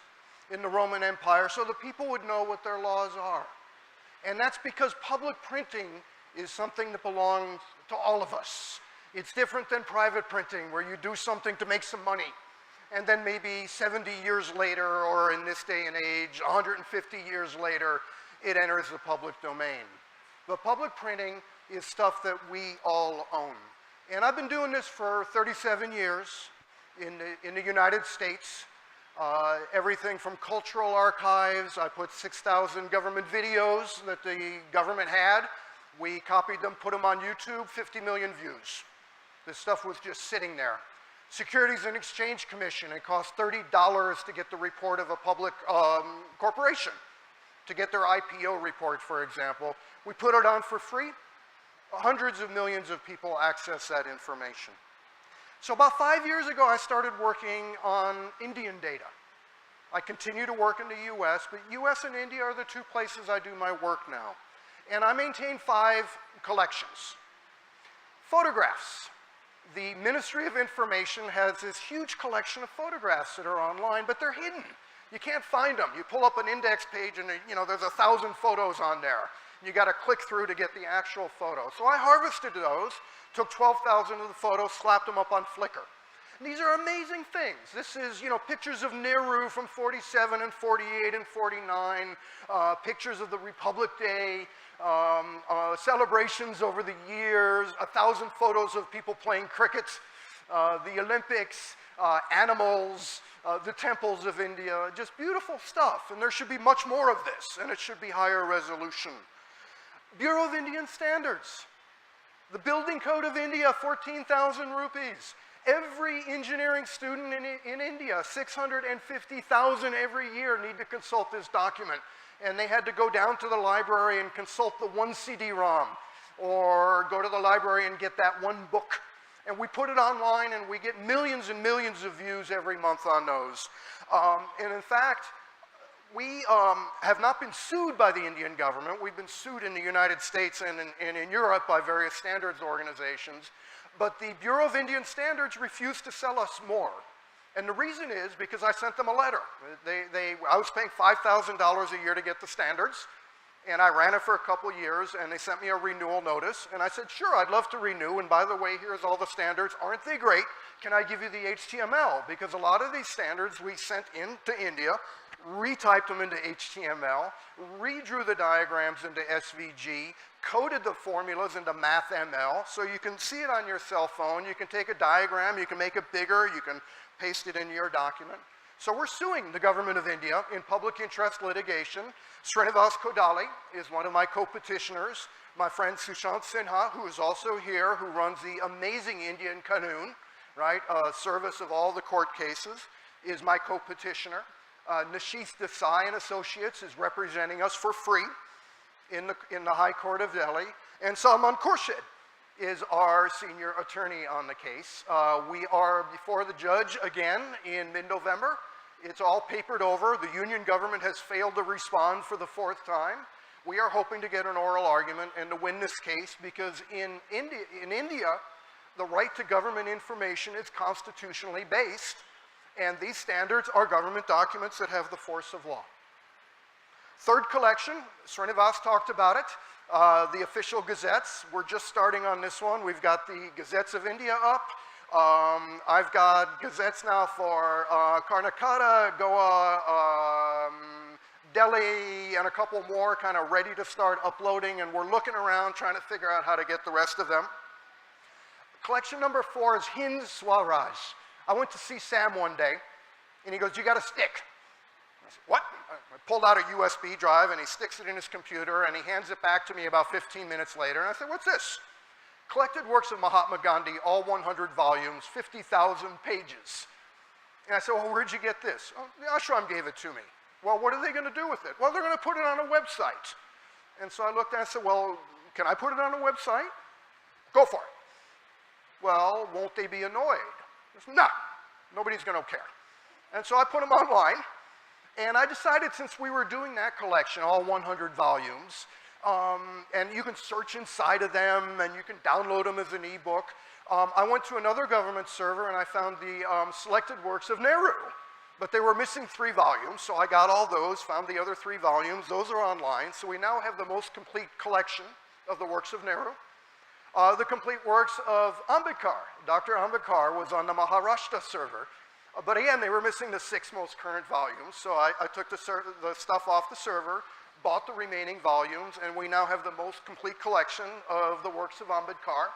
Speaker 7: in the Roman Empire so the people would know what their laws are. And that's because public printing is something that belongs to all of us. It's different than private printing, where you do something to make some money, and then maybe 70 years later, or in this day and age, 150 years later, it enters the public domain. But public printing is stuff that we all own. And I've been doing this for 37 years in the United States. Everything from cultural archives. I put 6,000 government videos that the government had. We copied them, put them on YouTube, 50 million views. This stuff was just sitting there. Securities and Exchange Commission, it cost $30 to get the report of a public corporation, to get their IPO report, for example. We put it on for free. Hundreds of millions of people access that information. So about 5 years ago, I started working on Indian data. I continue to work in the US, but US and India are the 2 places I do my work now. And I maintain 5 collections. Photographs. The Ministry of Information has this huge collection of photographs that are online, but they're hidden. You can't find them. You pull up an index page and there's 1,000 photos on there. You got to click through to get the actual photo. So I harvested those, took 12,000 of the photos, slapped them up on Flickr. And these are amazing things. This is, you know, pictures of Nehru from 47 and 48 and 49, pictures of the Republic Day, celebrations over the years, 1,000 photos of people playing cricket, the Olympics, animals, the temples of India, just beautiful stuff. And there should be much more of this, and it should be higher resolution. Bureau of Indian Standards. The Building Code of India, 14,000 rupees. Every engineering student in India, 650,000 every year, need to consult this document. And they had to go down to the library and consult the one CD-ROM, or go to the library and get that one book. And we put it online, and we get millions and millions of views every month on those. And in fact, we have not been sued by the Indian government. We've been sued in the United States and in Europe by various standards organizations. But the Bureau of Indian Standards refused to sell us more. And the reason is because I sent them a letter. I was paying $5,000 a year to get the standards, and I ran it for a couple years, and they sent me a renewal notice. And I said, sure, I'd love to renew, and by the way, here's all the standards. Aren't they great? Can I give you the HTML? Because a lot of these standards we sent into India, retyped them into HTML, redrew the diagrams into SVG, coded the formulas into MathML, so you can see it on your cell phone. You can take a diagram, you can make it bigger, you can paste it into your document. So we're suing the government of India in public interest litigation. Srinivas Kodali is one of my co-petitioners. My friend Sushant Sinha, who is also here, who runs the amazing Indian Qanun, right, service of all the court cases, is my co-petitioner. Nishish Desai and Associates is representing us for free in the High Court of Delhi. And Salman Khurshid is our senior attorney on the case. We are before the judge again in mid-November. It's all papered over. The union government has failed to respond for the 4th time. We are hoping to get an oral argument and to win this case because in India, the right to government information is constitutionally based, and these standards are government documents that have the force of law. Third collection, Srinivas talked about it. The official gazettes, we're just starting on this one. We've got the Gazettes of India up. I've got gazettes now for Karnataka, Goa, Delhi, and a couple more kind of ready to start uploading, and we're looking around trying to figure out how to get the rest of them. Collection number 4 is Hind Swaraj. I went to see Sam one day, and he goes, you got a stick. I said, what? I pulled out a USB drive, and he sticks it in his computer, and he hands it back to me about 15 minutes later, and I said, what's this? Collected works of Mahatma Gandhi, all 100 volumes, 50,000 pages. And I said, well, where'd you get this? Oh, the ashram gave it to me. Well, what are they going to do with it? Well, they're going to put it on a website. And so I looked and I said, well, can I put it on a website? Go for it. Well, won't they be annoyed? I said, no, nobody's going to care. And so I put them online. And I decided, since we were doing that collection, all 100 volumes, and you can search inside of them, and you can download them as an ebook, I went to another government server, and I found the selected works of Nehru. But they were missing 3 volumes, so I got all those, found the other 3 volumes. Those are online, so we now have the most complete collection of the works of Nehru. The complete works of Ambedkar. Dr. Ambedkar was on the Maharashtra server. But again, they were missing the 6 most current volumes, so I took the stuff off the server, bought the remaining volumes, and we now have the most complete collection of the works of Ambedkar,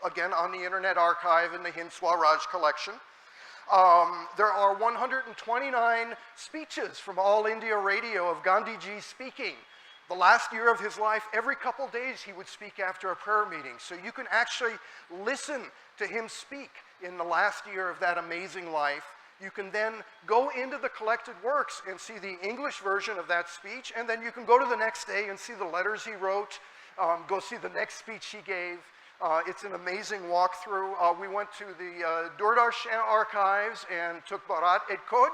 Speaker 7: again on the Internet Archive in the Hind Swaraj collection. There are 129 speeches from All India Radio of Gandhiji speaking. The last year of his life, every couple days he would speak after a prayer meeting, so you can actually listen to him speak in the last year of that amazing life. You can then go into the collected works and see the English version of that speech, and then you can go to the next day and see the letters he wrote, go see the next speech he gave. It's an amazing walkthrough. We went to the Doordarshan archives and took Bharat et Khoj,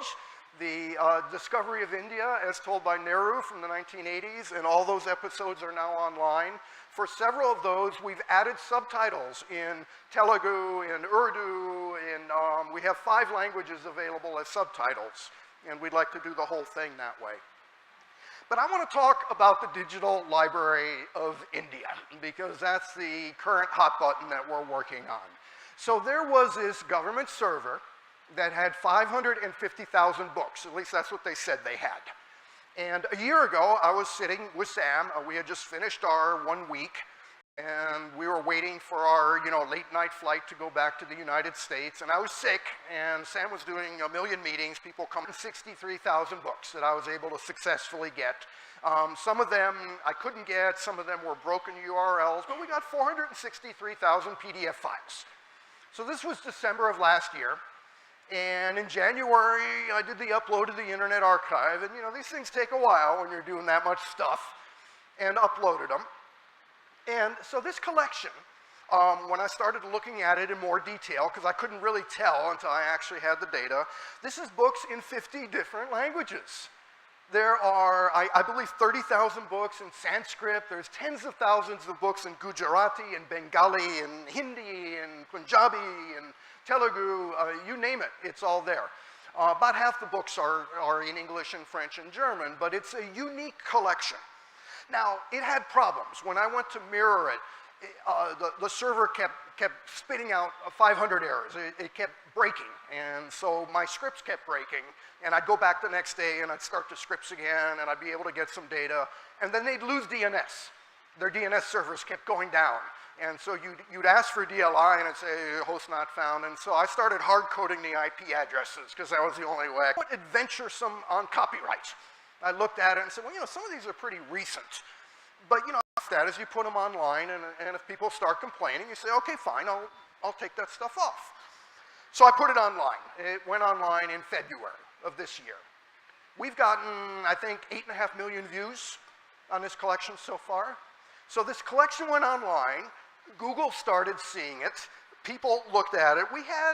Speaker 7: the discovery of India as told by Nehru from the 1980s, and all those episodes are now online. For several of those, we've added subtitles in Telugu, in Urdu, we have 5 languages available as subtitles, and we'd like to do the whole thing that way. But I want to talk about the Digital Library of India, because that's the current hot button that we're working on. So there was this government server that had 550,000 books. At least that's what they said they had. And a year ago, I was sitting with Sam. We had just finished our 1 week, and we were waiting for our late night flight to go back to the United States. And I was sick, and Sam was doing a million meetings. People coming, 63,000 books that I was able to successfully get. Some of them I couldn't get, some of them were broken URLs, but we got 463,000 PDF files. So this was December of last year. And in January, I did the upload to the Internet Archive. And these things take a while when you're doing that much stuff, and uploaded them. And so this collection, when I started looking at it in more detail, because I couldn't really tell until I actually had the data, this is books in 50 different languages. There are, I believe, 30,000 books in Sanskrit. There's tens of thousands of books in Gujarati and Bengali and Hindi and Punjabi and Telugu, you name it, it's all there. About half the books are in English and French and German, but it's a unique collection. Now, it had problems. When I went to mirror it, the server kept spitting out 500 errors. It kept breaking, and so my scripts kept breaking, and I'd go back the next day and I'd start the scripts again, and I'd be able to get some data, and then they'd lose DNS. Their DNS servers kept going down. And so you'd ask for DLI and it'd say, host not found. And so I started hard coding the IP addresses because that was the only way. What adventuresome on copyright? I looked at it and said, well, some of these are pretty recent. But that is you put them online, and if people start complaining, you say, okay, fine, I'll take that stuff off. So I put it online. It went online in February of this year. We've gotten, I think, 8.5 million views on this collection so far. So this collection went online. Google started seeing it. People looked at it. We had,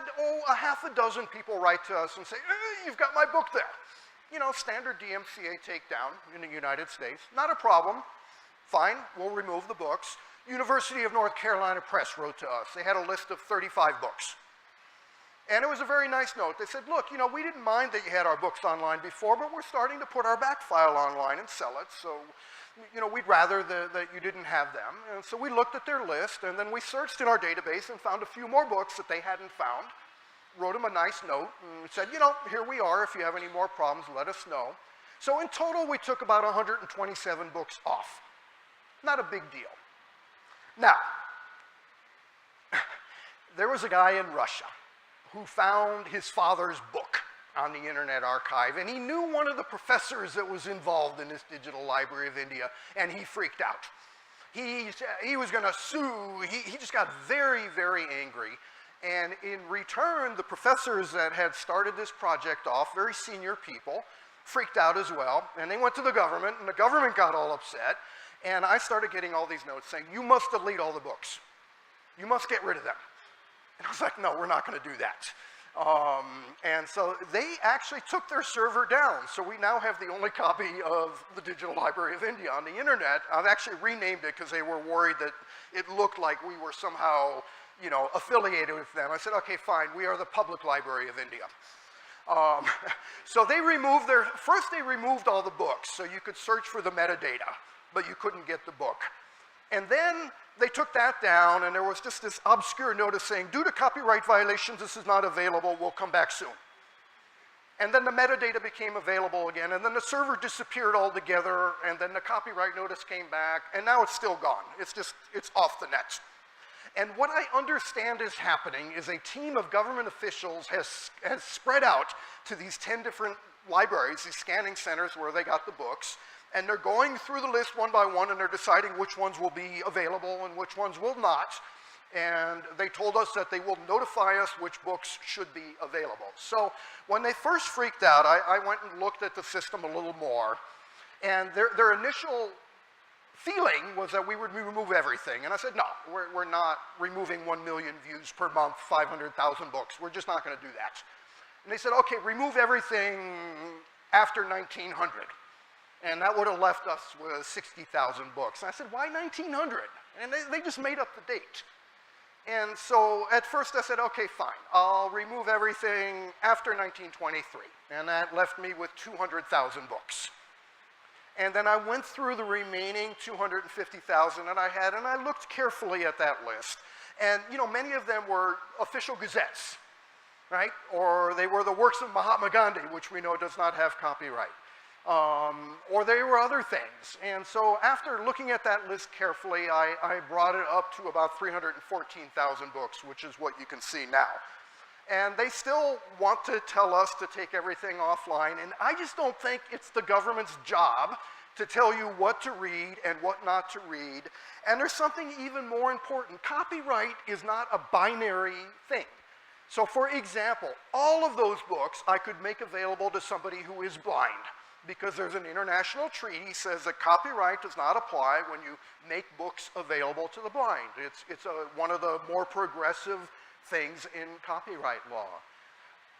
Speaker 7: a half a dozen people write to us and say, you've got my book there. Standard DMCA takedown in the United States. Not a problem. Fine, we'll remove the books. University of North Carolina Press wrote to us. They had a list of 35 books. And it was a very nice note. They said, look, we didn't mind that you had our books online before, but we're starting to put our back file online and sell it. So, we'd rather that you didn't have them. And so we looked at their list, and then we searched in our database and found a few more books that they hadn't found. Wrote them a nice note and said, here we are. If you have any more problems, let us know. So in total, we took about 127 books off. Not a big deal. Now, there was a guy in Russia who found his father's book on the Internet Archive, and he knew one of the professors that was involved in this Digital Library of India, and he freaked out. He was going to sue. He just got very, very angry. And in return, the professors that had started this project off, very senior people, freaked out as well, and they went to the government, and the government got all upset, and I started getting all these notes saying, you must delete all the books. You must get rid of them. And I was like, no, we're not going to do that. And so they actually took their server down. So we now have the only copy of the Digital Library of India on the internet. I've actually renamed it because they were worried that it looked like we were somehow, affiliated with them. I said, okay, fine, we are the Public Library of India. So they removed first they removed all the books, so you could search for the metadata, but you couldn't get the book. And then they took that down, and there was just this obscure notice saying, due to copyright violations, this is not available, we'll come back soon. And then the metadata became available again, and then the server disappeared altogether, and then the copyright notice came back, and now it's still gone. It's off the net. And what I understand is happening is a team of government officials has spread out to these 10 different libraries, these scanning centers where they got the books, and they're going through the list one by one, and they're deciding which ones will be available and which ones will not. And they told us that they will notify us which books should be available. So when they first freaked out, I went and looked at the system a little more, and their initial feeling was that we would remove everything. And I said, no, we're not removing 1 million views per month, 500,000 books. We're just not going to do that. And they said, okay, remove everything after 1900. And that would have left us with 60,000 books. And I said, why 1900? And they just made up the date. And so at first I said, okay, fine. I'll remove everything after 1923. And that left me with 200,000 books. And then I went through the remaining 250,000 that I had, and I looked carefully at that list. And you know, many of them were official gazettes, right? Or they were the works of Mahatma Gandhi, which we know does not have copyright. Or they were other things. And so after looking at that list carefully, I brought it up to about 314,000 books, which is what you can see now. And they still want to tell us to take everything offline, and I just don't think it's the government's job to tell you what to read and what not to read. And there's something even more important. Copyright is not a binary thing. So for example, all of those books I could make available to somebody who is blind, because there's an international treaty says that copyright does not apply when you make books available to the blind. It's one of the more progressive things in copyright law.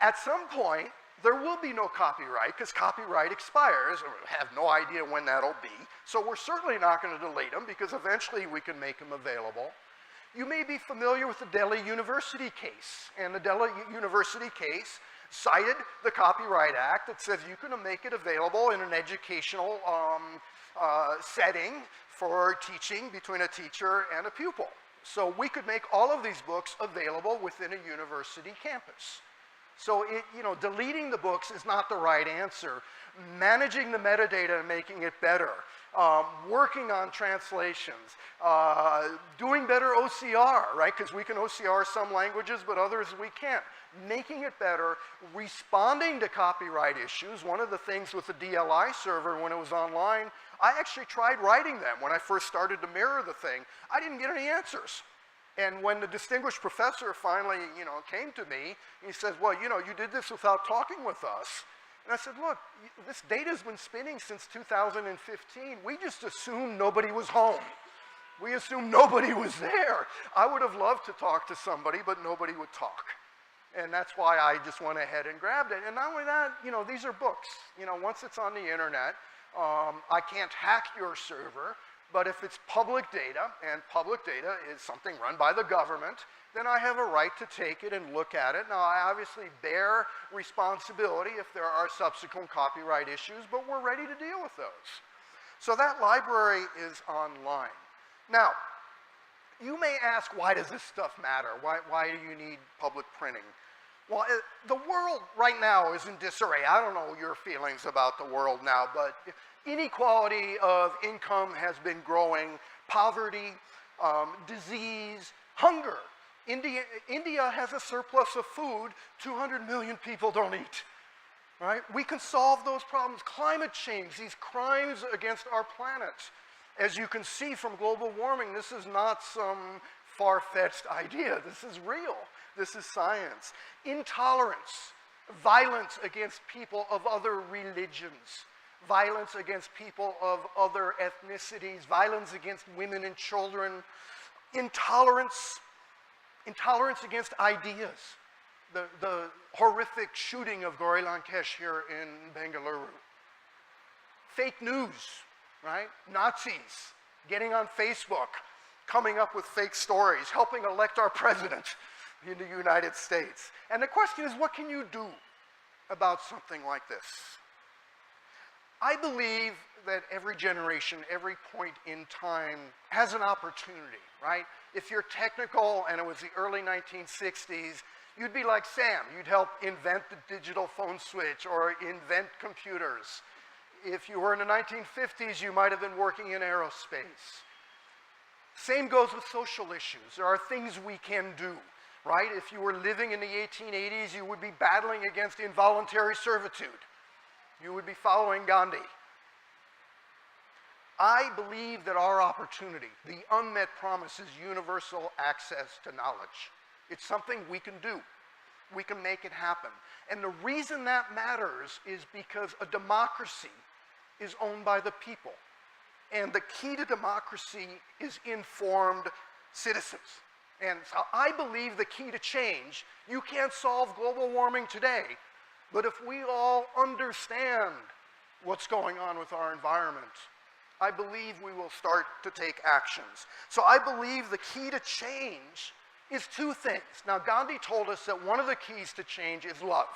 Speaker 7: At some point, there will be no copyright because copyright expires. We have no idea when that'll be. So we're certainly not going to delete them because eventually we can make them available. You may be familiar with the Delhi University case. And the Delhi University case cited the Copyright Act that says you can make it available in an educational setting for teaching between a teacher and a pupil. So we could make all of these books available within a university campus. So deleting the books is not the right answer. Managing the metadata and making it better, working on translations, doing better OCR, right? Because we can OCR some languages, but others we can't. Making it better, responding to copyright issues. One of the things with the DLI server when it was online, I actually tried writing them when I first started to mirror the thing. I didn't get any answers. And when the distinguished professor finally, came to me, he says, well, you did this without talking with us. And I said, look, this data's been spinning since 2015. We just assumed nobody was home. We assumed nobody was there. I would have loved to talk to somebody, but nobody would talk. And that's why I just went ahead and grabbed it. And not only that, these are books. Once it's on the internet, I can't hack your server, but if it's public data, and public data is something run by the government, then I have a right to take it and look at it. Now, I obviously bear responsibility if there are subsequent copyright issues, but we're ready to deal with those. So that library is online. Now, you may ask, why does this stuff matter? Why do you need public printing? Well, the world right now is in disarray. I don't know your feelings about the world now, but inequality of income has been growing, poverty, disease, hunger. India has a surplus of food, 200 million people don't eat, right? We can solve those problems. Climate change, these crimes against our planet. As you can see from global warming, this is not some far-fetched idea. This is real. This is science. Intolerance, violence against people of other religions, violence against people of other ethnicities, violence against women and children, intolerance against ideas. The horrific shooting of Gauri Lankesh here in Bengaluru. Fake news, right? Nazis getting on Facebook, coming up with fake stories, helping elect our president in the United States. And the question is, what can you do about something like this? I believe that every generation, every point in time has an opportunity, right? If you're technical and it was the early 1960s, you'd be like Sam. You'd help invent the digital phone switch or invent computers. If you were in the 1950s, you might have been working in aerospace. Same goes with social issues. There are things we can do, right? If you were living in the 1880s, you would be battling against involuntary servitude. You would be following Gandhi. I believe that our opportunity, the unmet promise, is universal access to knowledge. It's something we can do. We can make it happen. And the reason that matters is because a democracy is owned by the people. And the key to democracy is informed citizens. And so I believe the key to change, you can't solve global warming today, but if we all understand what's going on with our environment, I believe we will start to take actions. So I believe the key to change is two things. Now, Gandhi told us that one of the keys to change is love.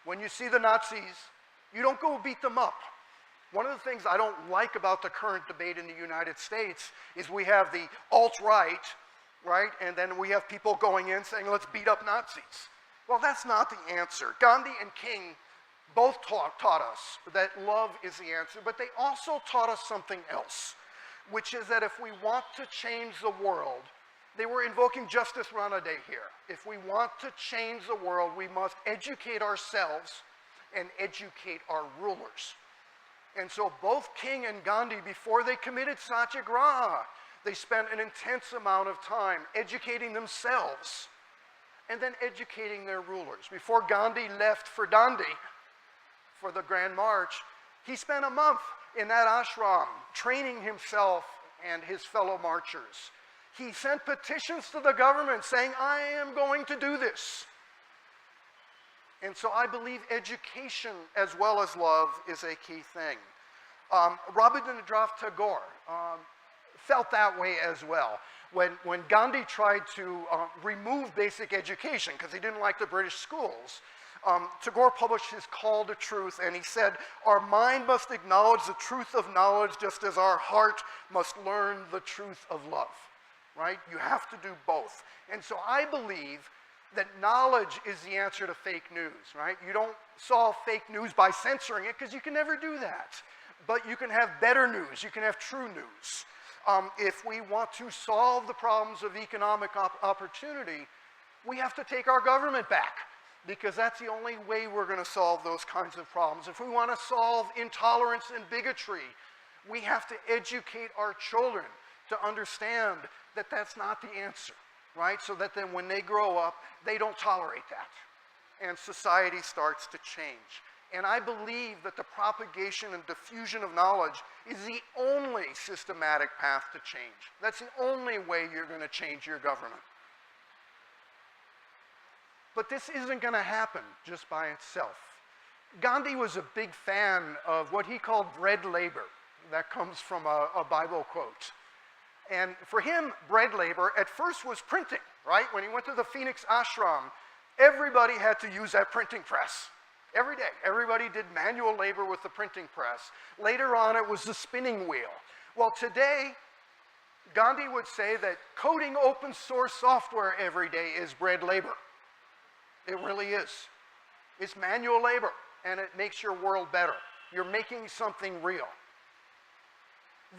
Speaker 7: When you see the Nazis, you don't go beat them up. One of the things I don't like about the current debate in the United States is we have the alt-right, right? And then we have people going in saying, let's beat up Nazis. Well, that's not the answer. Gandhi and King both taught us that love is the answer, but they also taught us something else, which is that if we want to change the world, they were invoking Justice Ranade here. If we want to change the world, we must educate ourselves and educate our rulers. And so both King and Gandhi, before they committed Satyagraha, they spent an intense amount of time educating themselves and then educating their rulers. Before Gandhi left for Dandi, for the Grand March, he spent a month in that ashram training himself and his fellow marchers. He sent petitions to the government saying, I am going to do this. And so I believe education as well as love is a key thing. Rabindranath Tagore felt that way as well. When Gandhi tried to remove basic education because he didn't like the British schools, Tagore published his Call to Truth, and he said, our mind must acknowledge the truth of knowledge just as our heart must learn the truth of love, right? You have to do both. And so I believe that knowledge is the answer to fake news, right? You don't solve fake news by censoring it because you can never do that. But you can have better news, you can have true news. If we want to solve the problems of economic opportunity, we have to take our government back, because that's the only way we're going to solve those kinds of problems. If we want to solve intolerance and bigotry, we have to educate our children to understand that that's not the answer, right? So that then when they grow up, they don't tolerate that. And society starts to change. And I believe that the propagation and diffusion of knowledge is the only systematic path to change. That's the only way you're going to change your government. But this isn't going to happen just by itself. Gandhi was a big fan of what he called bread labor. That comes from a Bible quote. And for him, bread labor at first was printing, right? When he went to the Phoenix ashram, everybody had to use that printing press. Every day, everybody did manual labor with the printing press. Later on, it was the spinning wheel. Well, today, Gandhi would say that coding open source software every day is bread labor. It really is. It's manual labor, and it makes your world better. You're making something real.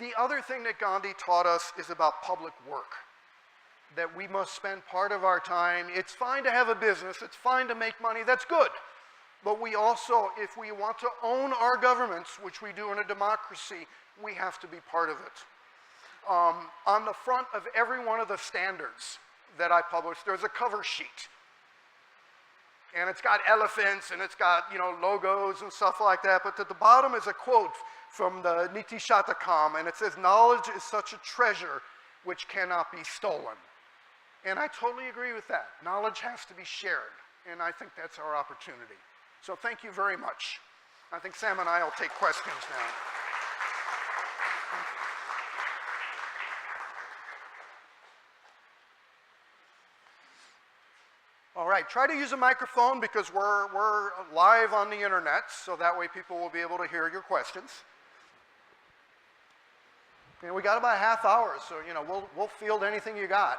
Speaker 7: The other thing that Gandhi taught us is about public work, that we must spend part of our time. It's fine to have a business. It's fine to make money. That's good. But we also, if we want to own our governments, which we do in a democracy, we have to be part of it. On the front of every one of the standards that I publish, there's a cover sheet. And it's got elephants, and it's got, logos and stuff like that. But at the bottom is a quote from the Niti Shatakam, and it says, knowledge is such a treasure which cannot be stolen. And I totally agree with that. Knowledge has to be shared, and I think that's our opportunity. So thank you very much. I think Sam and I will take questions now. All right, try to use a microphone because we're live on the internet, so that way people will be able to hear your questions. And we got about a half hour, so we'll field anything you got.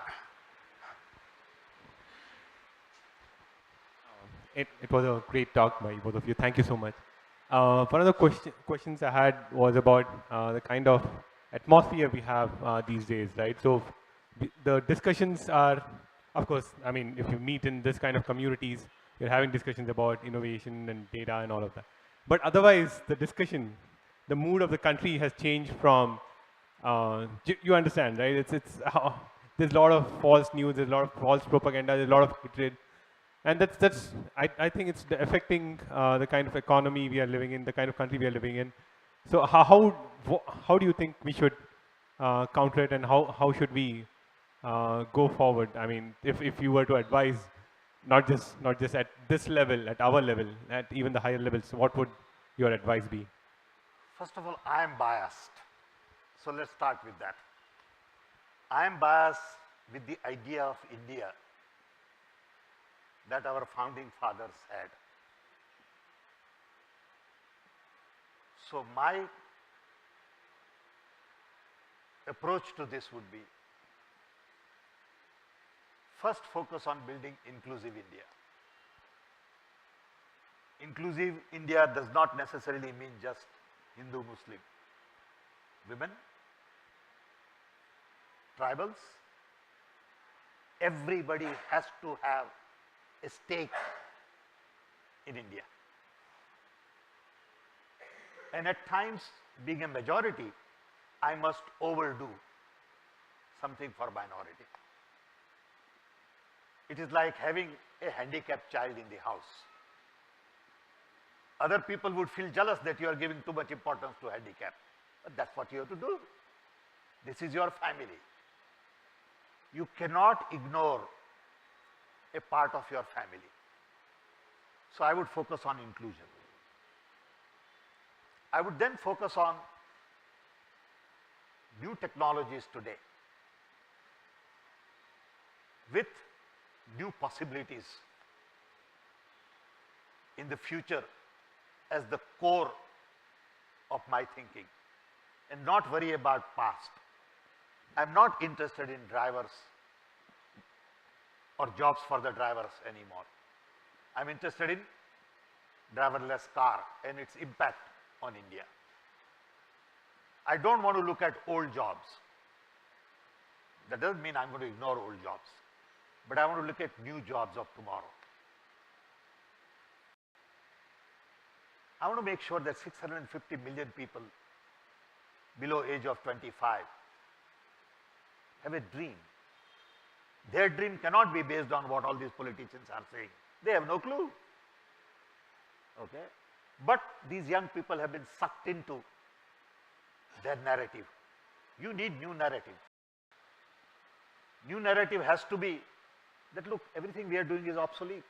Speaker 8: It was a great talk by both of you. Thank you so much. One of the questions I had was about the kind of atmosphere we have these days, right? So the discussions are, of course, I mean, if you meet in this kind of communities, you're having discussions about innovation and data and all of that. But otherwise, the discussion, the mood of the country has changed from, you understand, right? There's a lot of false news, there's a lot of false propaganda, there's a lot of hatred. And I think it's affecting the kind of economy we are living in, the kind of country we are living in. So how do you think we should counter it, and how should we go forward? I mean, if you were to advise, not just at this level, at our level, at even the higher levels, what would your advice be?
Speaker 6: First of all, I am biased. So let's start with that. I am biased with the idea of India that our founding fathers had. So my approach to this would be, first focus on building inclusive India. Inclusive India does not necessarily mean just Hindu, Muslim. Women, tribals, everybody has to have a stake in India. And at times, being a majority, I must overdo something for minority. It is like having a handicapped child in the house. Other people would feel jealous that you are giving too much importance to handicap. But that's what you have to do. This is your family. You cannot ignore a part of your family. So I would focus on inclusion. I would then focus on new technologies today with new possibilities in the future as the core of my thinking, and not worry about past. I'm not interested in drivers or jobs for the drivers anymore. I'm interested in driverless car and its impact on India. I don't want to look at old jobs. That doesn't mean I'm going to ignore old jobs, but I want to look at new jobs of tomorrow. I want to make sure that 650 million people below age of 25 have a dream. Their dream cannot be based on what all these politicians are saying. They have no clue. Okay? But these young people have been sucked into their narrative. You need new narrative. New narrative has to be that, look, everything we are doing is obsolete.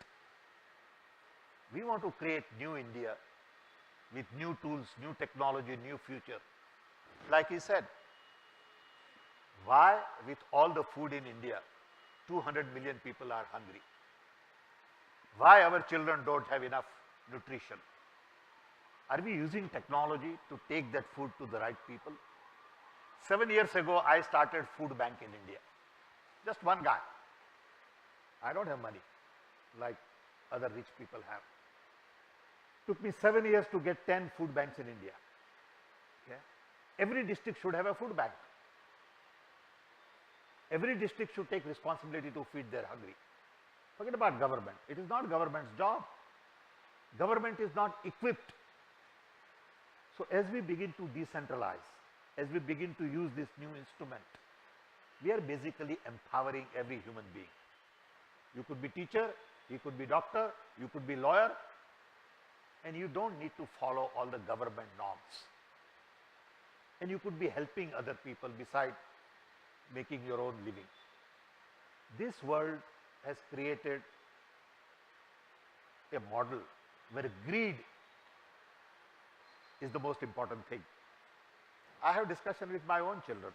Speaker 6: We want to create new India with new tools, new technology, new future. Like he said, why with all the food in India, 200 million people are hungry? Why our children don't have enough nutrition? Are we using technology to take that food to the right people? 7 years ago, I started food bank in India. Just one guy. I don't have money like other rich people have. Took me 7 years to get 10 food banks in India. Okay? Every district should have a food bank. Every district should take responsibility to feed their hungry. Forget about government. It is not government's job. Government is not equipped. So as we begin to decentralize, as we begin to use this new instrument, we are basically empowering every human being. You could be teacher, you could be doctor, you could be lawyer, and you don't need to follow all the government norms. And you could be helping other people besides making your own living. This world has created a model where greed is the most important thing. I have discussion with my own children.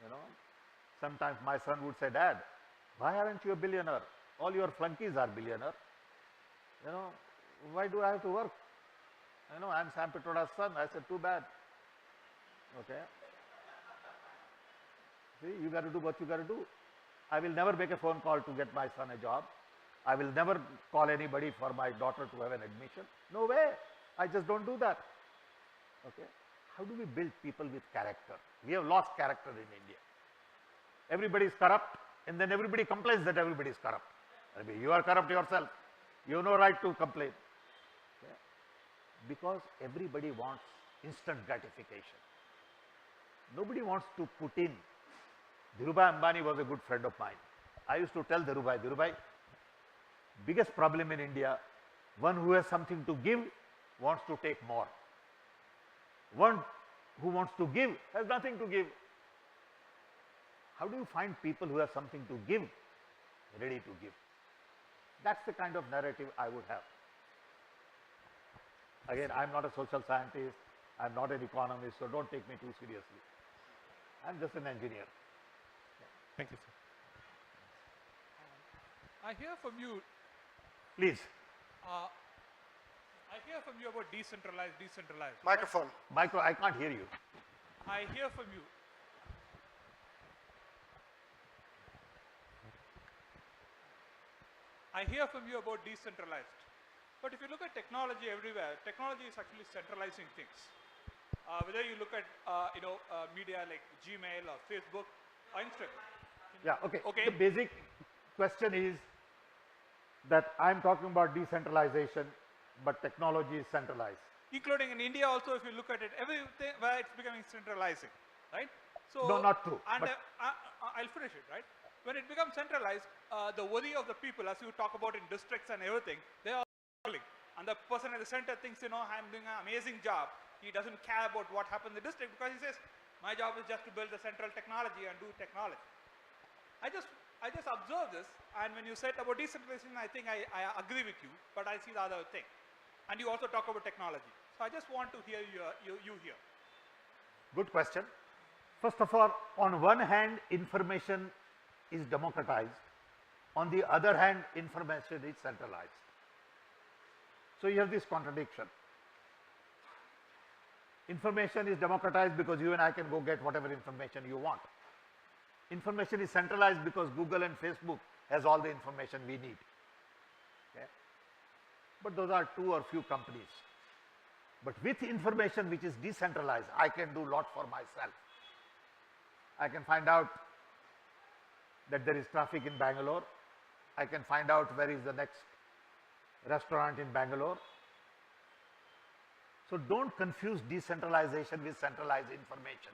Speaker 6: You know, sometimes my son would say, Dad, why aren't you a billionaire? All your flunkies are billionaire. You know, why do I have to work? You know, I'm Sam Pitroda's son. I said, too bad. Okay. See, you got to do what you got to do. I will never make a phone call to get my son a job. I will never call anybody for my daughter to have an admission. No way. I just don't do that. Okay. How do we build people with character? We have lost character in India. Everybody is corrupt, and then everybody complains that everybody is corrupt. I mean, you are corrupt yourself. You have no right to complain. Okay. Because everybody wants instant gratification. Nobody wants to put in. Dhirubhai Ambani was a good friend of mine. I used to tell Dhirubhai, biggest problem in India, one who has something to give wants to take more. One who wants to give has nothing to give. How do you find people who have something to give, ready to give? That's the kind of narrative I would have. Again, I'm not a social scientist, I'm not an economist, so don't take me too seriously. I'm just an engineer.
Speaker 8: Thank you, sir.
Speaker 9: I hear from you.
Speaker 6: Please.
Speaker 9: I hear from you about decentralized.
Speaker 7: Microphone.
Speaker 6: Micro, I can't hear you.
Speaker 9: I hear from you I hear from you about decentralized. But if you look at technology everywhere, technology is actually centralizing things. Whether you look at media like Gmail or Facebook or Instagram.
Speaker 6: Yeah, okay.
Speaker 9: Okay.
Speaker 6: The basic question is that I'm talking about decentralization, but technology is centralized.
Speaker 9: Including in India also, if you look at it, everything where it's becoming centralizing, right? So
Speaker 6: No, not true,
Speaker 9: And
Speaker 6: but-
Speaker 9: I'll finish it, right? When it becomes centralized, the worry of the people, as you talk about in districts and everything, they are struggling. And the person at the center thinks, I'm doing an amazing job. He doesn't care about what happens in the district because he says, my job is just to build the central technology and do technology. I just observe this, and when you said about decentralization, I think I agree with you, but I see the other thing. And you also talk about technology. So I just want to hear you here.
Speaker 6: Good question. First of all, on one hand, information is democratized. On the other hand, information is centralized. So you have this contradiction. Information is democratized because you and I can go get whatever information you want. Information is centralized because Google and Facebook has all the information we need. Okay? But those are two or few companies. But with information which is decentralized, I can do a lot for myself. I can find out that there is traffic in Bangalore. I can find out where is the next restaurant in Bangalore. So don't confuse decentralization with centralized information.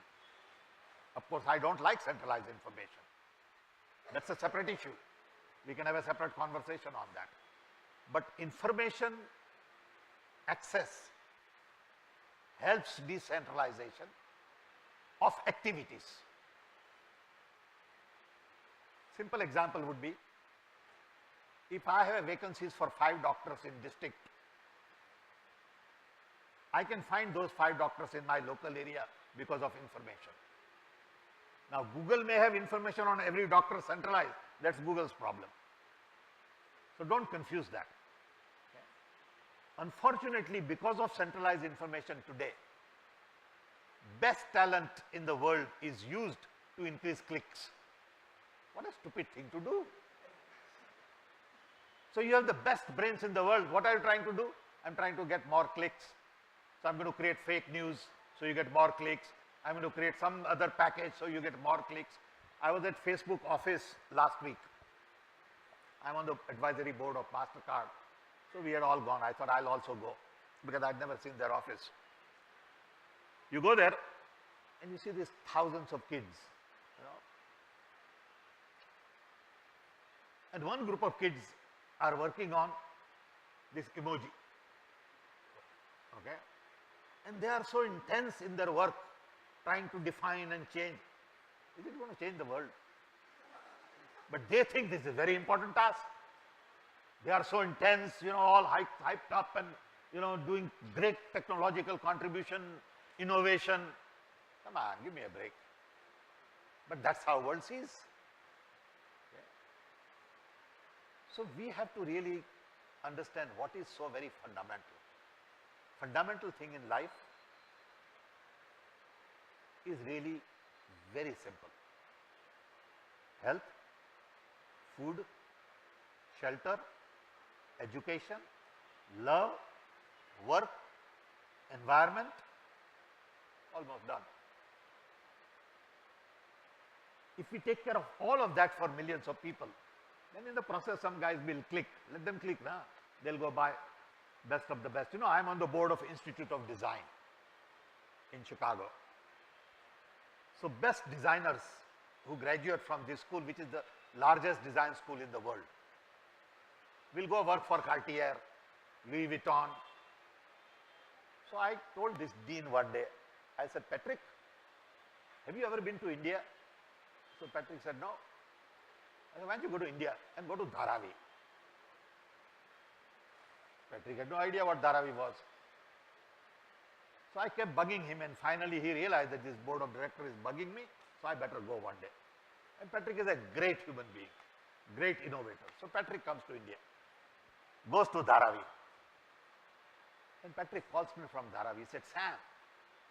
Speaker 6: Of course, I don't like centralized information. That's a separate issue. We can have a separate conversation on that. But information access helps decentralization of activities. Simple example would be, if I have vacancies for 5 doctors in district, I can find those 5 doctors in my local area because of information. Now, Google may have information on every doctor centralized. That's Google's problem. So don't confuse that. Okay. Unfortunately, because of centralized information today, best talent in the world is used to increase clicks. What a stupid thing to do. So you have the best brains in the world. What are you trying to do? I'm trying to get more clicks. So I'm going to create fake news so you get more clicks. I'm going to create some other package so you get more clicks. I was at Facebook office last week. I'm on the advisory board of MasterCard. So we had all gone. I thought I'll also go because I'd never seen their office. You go there and you see these thousands of kids, And one group of kids are working on this emoji. Okay? And they are so intense in their work, trying to define and change. Is it going to change the world? But they think this is a very important task. They are so intense, all hyped up and, doing great technological contribution, innovation. Come on, give me a break. But that's how world sees. Okay. So we have to really understand what is so very fundamental. Fundamental thing in life is really very simple. Health, food, shelter, education, love, work, environment, almost done. If we take care of all of that for millions of people, then in the process some guys will click. Let them click now. They'll go buy best of the best. I'm on the board of Institute of Design in Chicago. So best designers who graduate from this school, which is the largest design school in the world, will go work for Cartier, Louis Vuitton. So I told this dean one day, I said, Patrick, have you ever been to India? So Patrick said, no. I said, why don't you go to India and go to Dharavi? Patrick had no idea what Dharavi was. So I kept bugging him, and finally he realized that this board of directors is bugging me, so I better go one day. And Patrick is a great human being, great innovator. So Patrick comes to India, goes to Dharavi. And Patrick calls me from Dharavi. He said, Sam,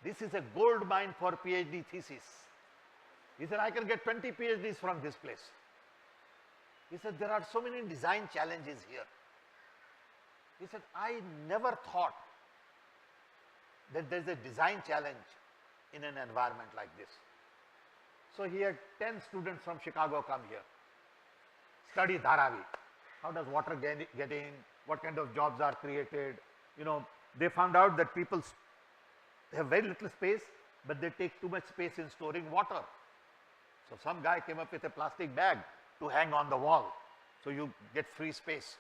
Speaker 6: this is a gold mine for PhD thesis. He said, I can get 20 PhDs from this place. He said, there are so many design challenges here. He said, I never thought that there's a design challenge in an environment like this. So he had 10 students from Chicago come here, study Dharavi. How does water get in? What kind of jobs are created? You know, they found out that people have very little space, but they take too much space in storing water. So some guy came up with a plastic bag to hang on the wall, so you get free space.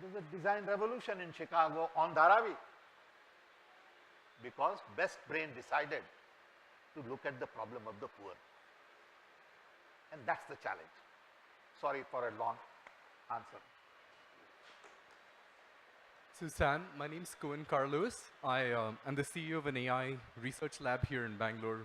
Speaker 6: There's a design revolution in Chicago on Dharavi, because best brain decided to look at the problem of the poor. And that's the challenge. Sorry for a long answer.
Speaker 10: So Sam, my name's Cohen Carlos. I'm the CEO of an AI research lab here in Bangalore.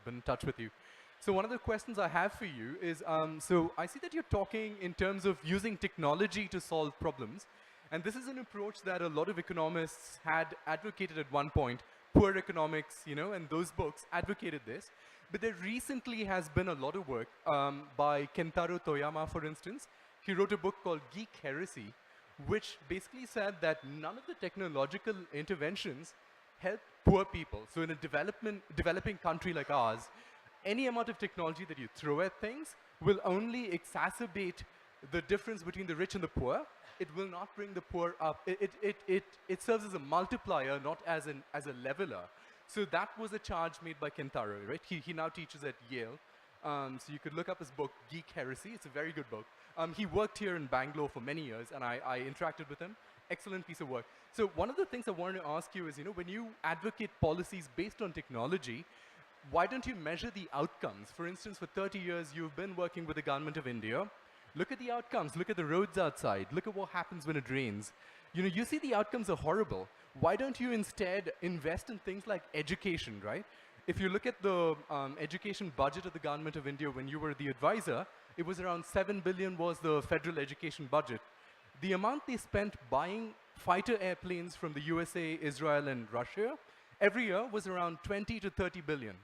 Speaker 10: Been in touch with you. So one of the questions I have for you is, so I see that you're talking in terms of using technology to solve problems. And this is an approach that a lot of economists had advocated at one point. Poor Economics, you know, and those books advocated this. But there recently has been a lot of work by Kentaro Toyama, for instance. He wrote a book called Geek Heresy, which basically said that none of the technological interventions help poor people. So in a developing country like ours, any amount of technology that you throw at things will only exacerbate the difference between the rich and the poor. It will not bring the poor up. It serves as a multiplier, not as a leveler. So that was a charge made by Kentaro, right? He now teaches at Yale. So you could look up his book, Geek Heresy. It's a very good book. He worked here in Bangalore for many years, and I interacted with him. Excellent piece of work. So one of the things I wanted to ask you is, you know, when you advocate policies based on technology, why don't you measure the outcomes? For instance, for 30 years, you've been working with the government of India. Look at the outcomes. Look at the roads outside. Look at what happens when it rains. You know, you see the outcomes are horrible. Why don't you instead invest in things like education, right? If you look at the education budget of the government of India when you were the advisor, it was around 7 billion was the federal education budget. The amount they spent buying fighter airplanes from the USA, Israel, and Russia every year was around 20 to 30 billion.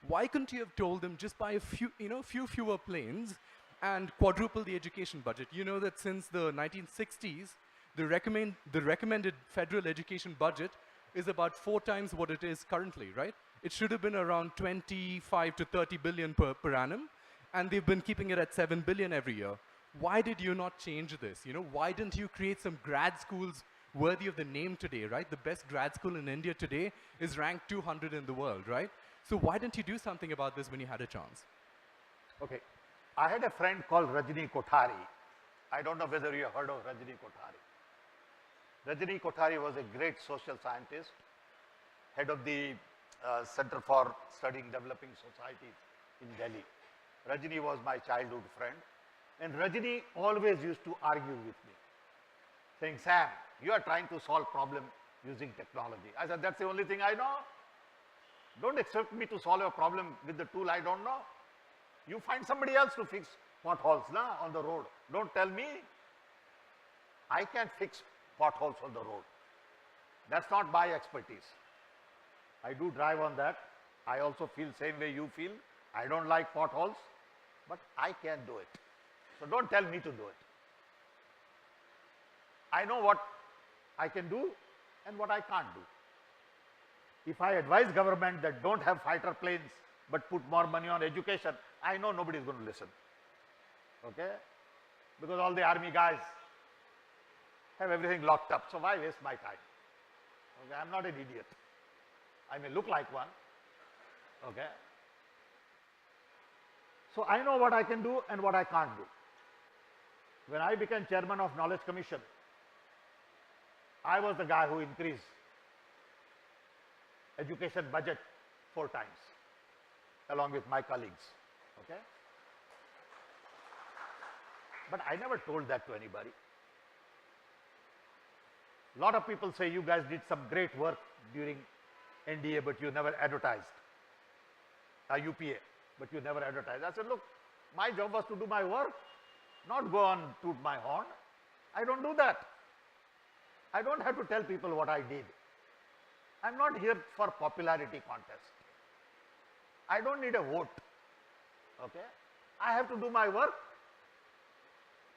Speaker 10: Why couldn't you have told them just buy a few, you know, few fewer planes and quadruple the education budget? You know that since the 1960s, the recommended federal education budget is about 4 times what it is currently, right? It should have been around 25 to 30 billion per annum, and they've been keeping it at 7 billion every year. Why did you not change this? You know, why didn't you create some grad schools worthy of the name today, right? The best grad school in India today is ranked 200 in the world, right? So why didn't you do something about this when you had a chance?
Speaker 6: Okay. I had a friend called Rajni Kothari. I don't know whether you have heard of Rajni Kothari. Rajni Kothari was a great social scientist, head of the Center for Studying Developing Societies in Delhi. Rajni was my childhood friend, and Rajni always used to argue with me, saying, Sam, you are trying to solve problem using technology. I said, that's the only thing I know. Don't expect me to solve a problem with the tool I don't know. You find somebody else to fix potholes on the road. Don't tell me. I can't fix potholes on the road. That's not my expertise. I do drive on that. I also feel same way you feel. I don't like potholes, but I can do it. So don't tell me to do it. I know what I can do and what I can't do. If I advise government that don't have fighter planes but put more money on education, I know nobody is going to listen. Okay? Because all the army guys have everything locked up. So why waste my time? Okay? I'm not an idiot. I may look like one. Okay? So I know what I can do and what I can't do. When I became chairman of Knowledge Commission, I was the guy who increased education budget 4 times along with my colleagues. Okay? But I never told that to anybody. A lot of people say you guys did some great work during NDA, but you never advertised. UPA, but you never advertised. I said, look, my job was to do my work, not go on toot my horn. I don't do that. I don't have to tell people what I did. I'm not here for popularity contest. I don't need a vote. Okay? I have to do my work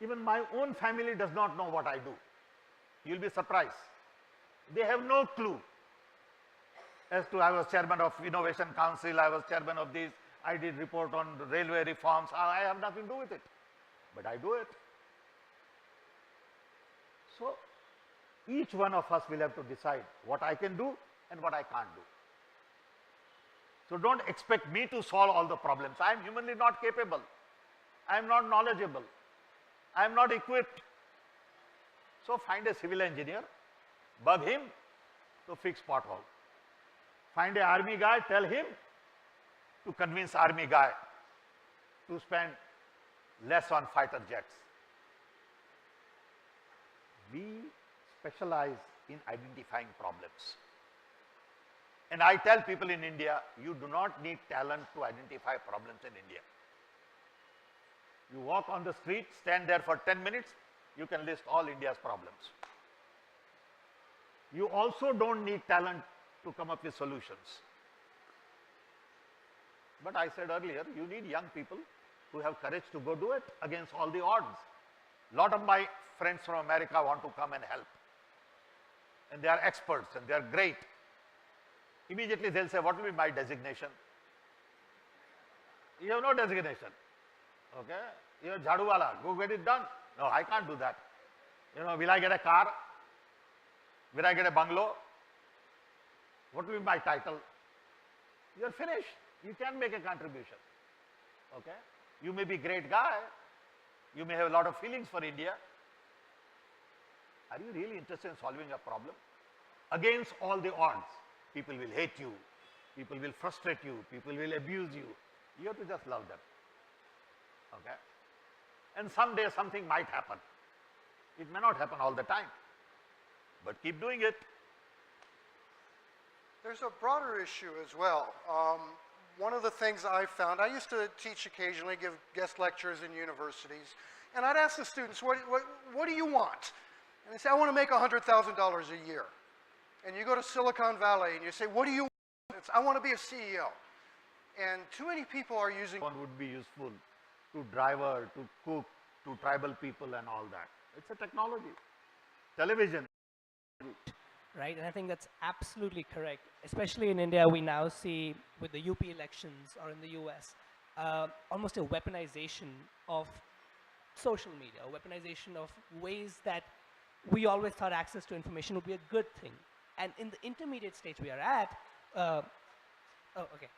Speaker 6: Even my own family does not know what I do. You'll be surprised. They have no clue as to I was chairman of Innovation Council, I was chairman of this, I did report on railway reforms. I have nothing to do with it, but I do it. So each one of us will have to decide what I can do and what I can't do. So don't expect me to solve all the problems. I am humanly not capable. I am not knowledgeable. I am not equipped. So find a civil engineer, bug him to fix pothole. Find a army guy, tell him to convince army guy to spend less on fighter jets. We specialize in identifying problems. And I tell people in India, you do not need talent to identify problems in India. You walk on the street, stand there for 10 minutes, you can list all India's problems. You also don't need talent to come up with solutions. But I said earlier, you need young people who have courage to go do it against all the odds. A lot of my friends from America want to come and help. And they are experts and they are great. Immediately they'll say, what will be my designation? You have no designation. Okay? You're Jhaduwala, go get it done. No, I can't do that. Will I get a car? Will I get a bungalow? What will be my title? You're finished. You can't make a contribution. Okay? You may be a great guy. You may have a lot of feelings for India. Are you really interested in solving a problem? Against all the odds, people will hate you. People will frustrate you. People will abuse you. You have to just love them. Okay? And someday something might happen. It may not happen all the time. But keep doing it.
Speaker 7: There's a broader issue as well. One of the things I found, I used to teach occasionally, give guest lectures in universities, and I'd ask the students, what do you want? And they say, I want to make $100,000 a year. And you go to Silicon Valley and you say, what do you want? It's, I want to be a CEO. And too many people are using...
Speaker 6: One would be useful to driver, to cook, to tribal people and all that. It's a technology. Television.
Speaker 11: Right, and I think that's absolutely correct. Especially in India, we now see with the UP elections or in the US, almost a weaponization of social media, a weaponization of ways that we always thought access to information would be a good thing. And in the intermediate stage we are at,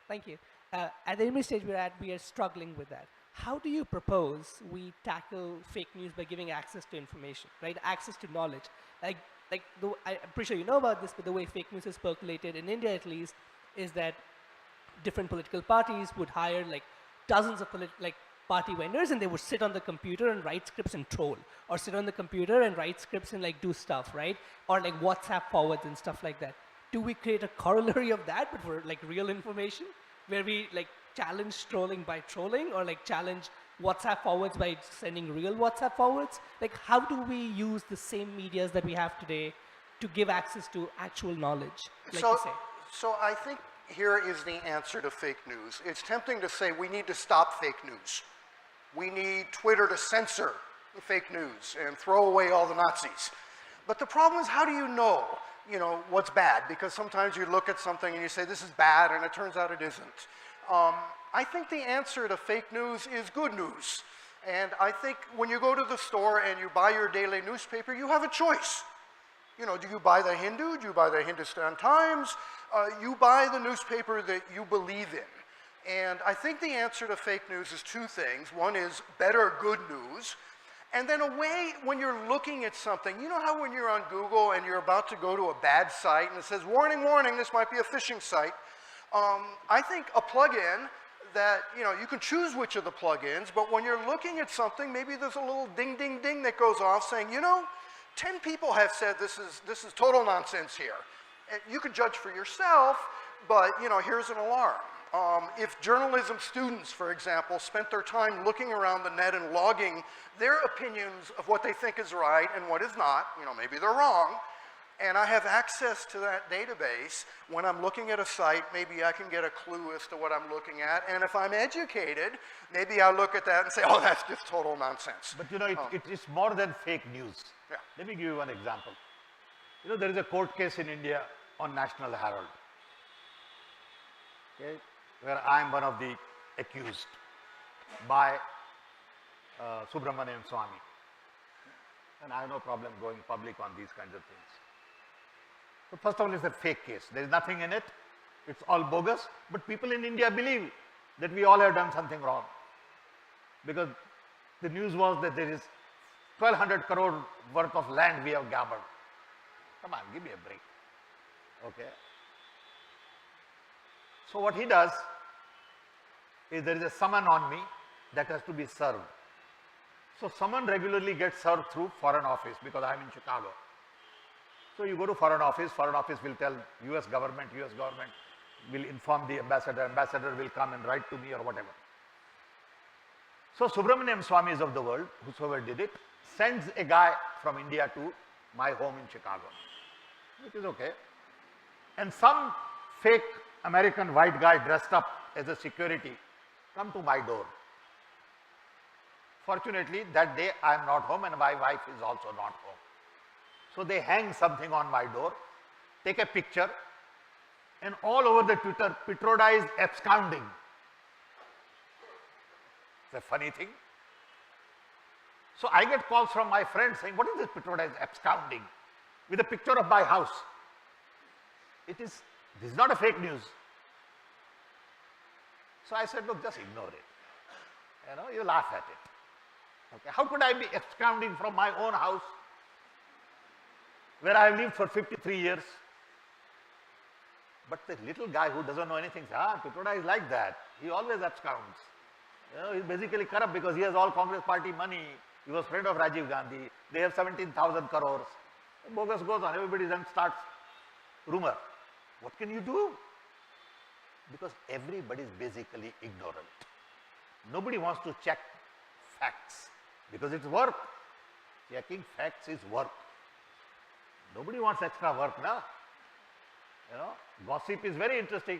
Speaker 11: thank you. At the intermediate stage we're at, we are struggling with that. How do you propose we tackle fake news by giving access to information, right? Access to knowledge. I'm pretty sure you know about this, but the way fake news is percolated in India at least is that different political parties would hire like dozens of party vendors, and they would sit on the computer and write scripts and troll, or sit on the computer and write scripts and like do stuff, right? Or like WhatsApp forwards and stuff like that. Do we create a corollary of that, but for like real information, where we like challenge trolling by trolling, or like challenge WhatsApp forwards by sending real WhatsApp forwards? Like, how do we use the same medias that we have today to give access to actual knowledge, like you say?
Speaker 7: So I think here is the answer to fake news. It's tempting to say we need to stop fake news. We need Twitter to censor the fake news and throw away all the Nazis. But the problem is, how do you know what's bad? Because sometimes you look at something and you say, this is bad, and it turns out it isn't. I think the answer to fake news is good news. And I think when you go to the store and you buy your daily newspaper, you have a choice. Do you buy the Hindu? Do you buy the Hindustan Times? You buy the newspaper that you believe in. And I think the answer to fake news is two things. One is better good news. And then a way, when you're looking at something, you know how when you're on Google and you're about to go to a bad site and it says, warning, warning, this might be a phishing site. I think a plugin that, you can choose which of the plugins, but when you're looking at something, maybe there's a little ding, ding, ding that goes off saying, 10 people have said this is total nonsense here. And you can judge for yourself, but, here's an alarm. If journalism students, for example, spent their time looking around the net and logging their opinions of what they think is right and what is not, maybe they're wrong, and I have access to that database. When I'm looking at a site, maybe I can get a clue as to what I'm looking at. And if I'm educated, maybe I'll look at that and say, oh, that's just total nonsense.
Speaker 6: But you know, it is more than fake news.
Speaker 7: Yeah.
Speaker 6: Let me give you one example. You know, there is a court case in India on National Herald, okay, where I am one of the accused by Subramanian Swamy. And I have no problem going public on these kinds of things. So first of all, it's a fake case. There is nothing in it. It's all bogus. But people in India believe that we all have done something wrong. Because the news was that there is 1,200 crore worth of land we have gabbled. Come on, give me a break. Okay. So what he does is there is a summon on me that has to be served. So summon regularly gets served through Foreign Office because I am in Chicago. So you go to Foreign Office will tell US government will inform the ambassador will come and write to me or whatever. So Subramanian Swamis of the world, whosoever did it, sends a guy from India to my home in Chicago, which is okay. And some fake American white guy dressed up as a security come to my door. Fortunately, that day I am not home and my wife is also not home. So they hang something on my door, take a picture, and all over the Twitter, Pitroda is absconding. It's a funny thing. So I get calls from my friends saying, what is this Pitroda is absconding? With a picture of my house. This is not a fake news. So I said, look, just ignore it. You know, you laugh at it. Okay. How could I be absconding from my own house where I have lived for 53 years? But the little guy who doesn't know anything says, Pitroda is like that. He always absconds. You know, he's basically corrupt because he has all Congress party money. He was friend of Rajiv Gandhi. They have 17,000 crores. The bogus goes on. Everybody then starts rumor. What can you do? Because everybody is basically ignorant. Nobody wants to check facts because it's work. Checking facts is work. Nobody wants extra work now. You know, gossip is very interesting.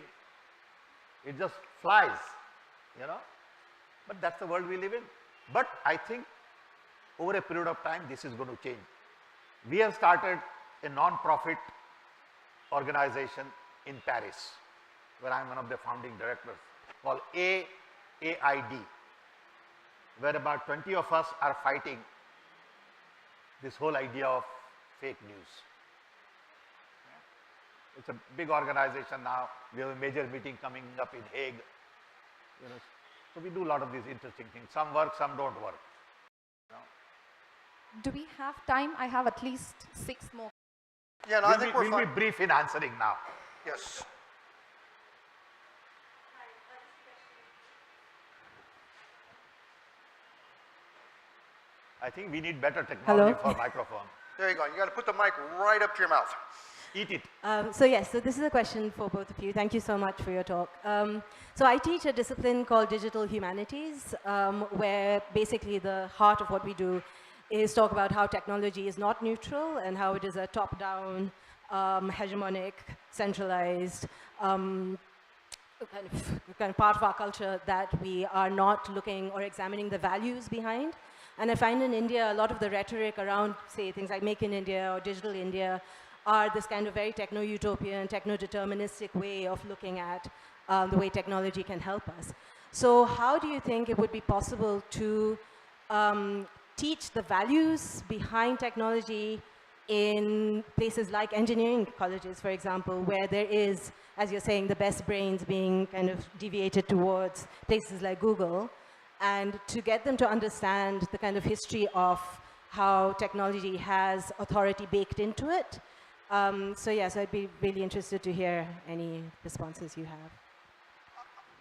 Speaker 6: It just flies, you know. But that's the world we live in. But I think over a period of time, this is going to change. We have started a non-profit organization in Paris, where I am one of the founding directors, called AAID, where about 20 of us are fighting this whole idea of fake news. It's a big organization now. We have a major meeting coming up in Hague. You know, so we do a lot of these interesting things. Some work, some don't work. You know.
Speaker 3: Do we have time? I have at least 6 more.
Speaker 7: Yeah, no, I think we're
Speaker 6: we'll be brief in answering now.
Speaker 7: Yes.
Speaker 6: I think we need better technology
Speaker 2: Hello.
Speaker 6: for microphone.
Speaker 7: There you go. You got to put the mic right up to your mouth.
Speaker 6: Eat it.
Speaker 12: So this is a question for both of you. Thank you so much for your talk. So I teach a discipline called Digital Humanities, where basically the heart of what we do is talk about how technology is not neutral and how it is a top-down, hegemonic, centralized, kind of part of our culture that we are not looking or examining the values behind. And I find in India, a lot of the rhetoric around, say, things like Make in India or Digital India are this kind of very techno-utopian, techno-deterministic way of looking at the way technology can help us. So how do you think it would be possible to teach the values behind technology in places like engineering colleges, for example, where there is, as you're saying, the best brains being kind of deviated towards places like Google, and to get them to understand the kind of history of how technology has authority baked into it. So I'd be really interested to hear any responses you have.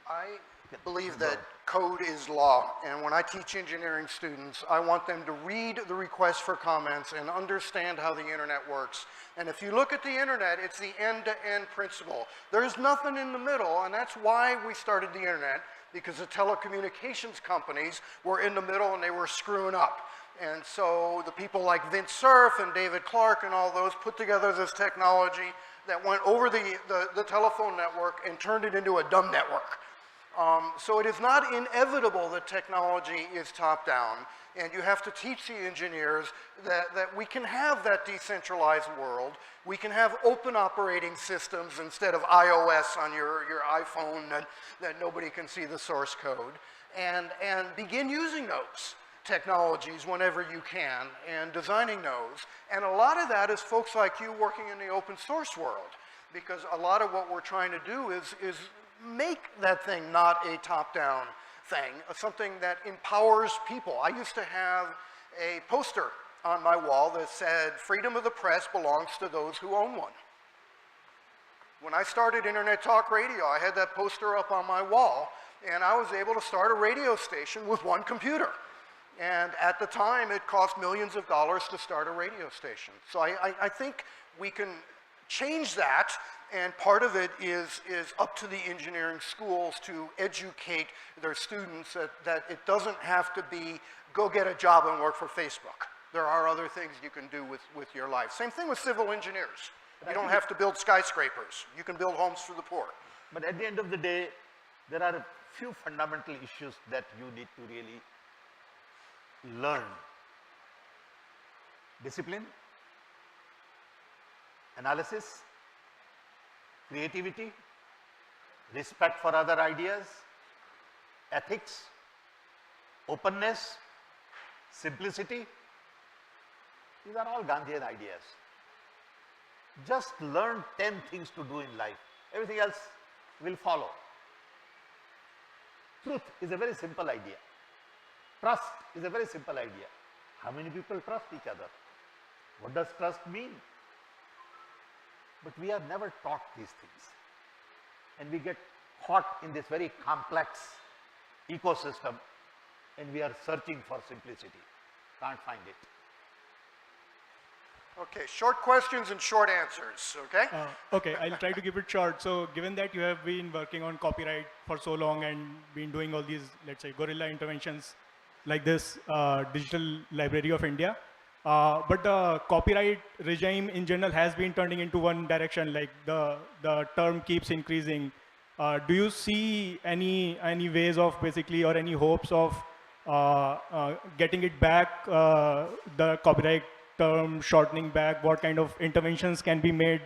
Speaker 7: I believe that code is law, and when I teach engineering students, I want them to read the request for comments and understand how the internet works. And if you look at the internet, it's the end-to-end principle. There's nothing in the middle, and that's why we started the internet, because the telecommunications companies were in the middle and they were screwing up. And so the people like Vint Cerf and David Clark and all those put together this technology that went over the telephone network and turned it into a dumb network. So it is not inevitable that technology is top-down, and you have to teach the engineers that we can have that decentralized world. We can have open operating systems instead of iOS on your iPhone that nobody can see the source code, and begin using those technologies whenever you can and designing those. And a lot of that is folks like you working in the open source world, because a lot of what we're trying to do is make that thing not a top-down thing, something that empowers people. I used to have a poster on my wall that said, "Freedom of the press belongs to those who own one." When I started Internet Talk Radio, I had that poster up on my wall, and I was able to start a radio station with one computer. And at the time, it cost millions of dollars to start a radio station. So I think we can change that, and part of it is up to the engineering schools to educate their students that it doesn't have to be go get a job and work for Facebook. There are other things you can do with your life. Same thing with civil engineers. You don't have to build skyscrapers. You can build homes for the poor.
Speaker 6: But at the end of the day, there are a few fundamental issues that you need to really learn. Discipline, analysis, creativity, respect for other ideas, ethics, openness, simplicity. These are all Gandhian ideas. Just learn 10 things to do in life. Everything else will follow. Truth is a very simple idea. Trust is a very simple idea. How many people trust each other? What does trust mean? But we are never taught these things. And we get caught in this very complex ecosystem, and we are searching for simplicity. Can't find it.
Speaker 7: Okay, short questions and short answers, okay?
Speaker 13: Okay, I'll try to keep it short. So given that you have been working on copyright for so long and been doing all these, let's say, guerrilla interventions like this Digital Library of India, but the copyright regime in general has been turning into one direction, like the term keeps increasing. Do you see any ways of basically, or any hopes of getting it back, the copyright term shortening back? What kind of interventions can be made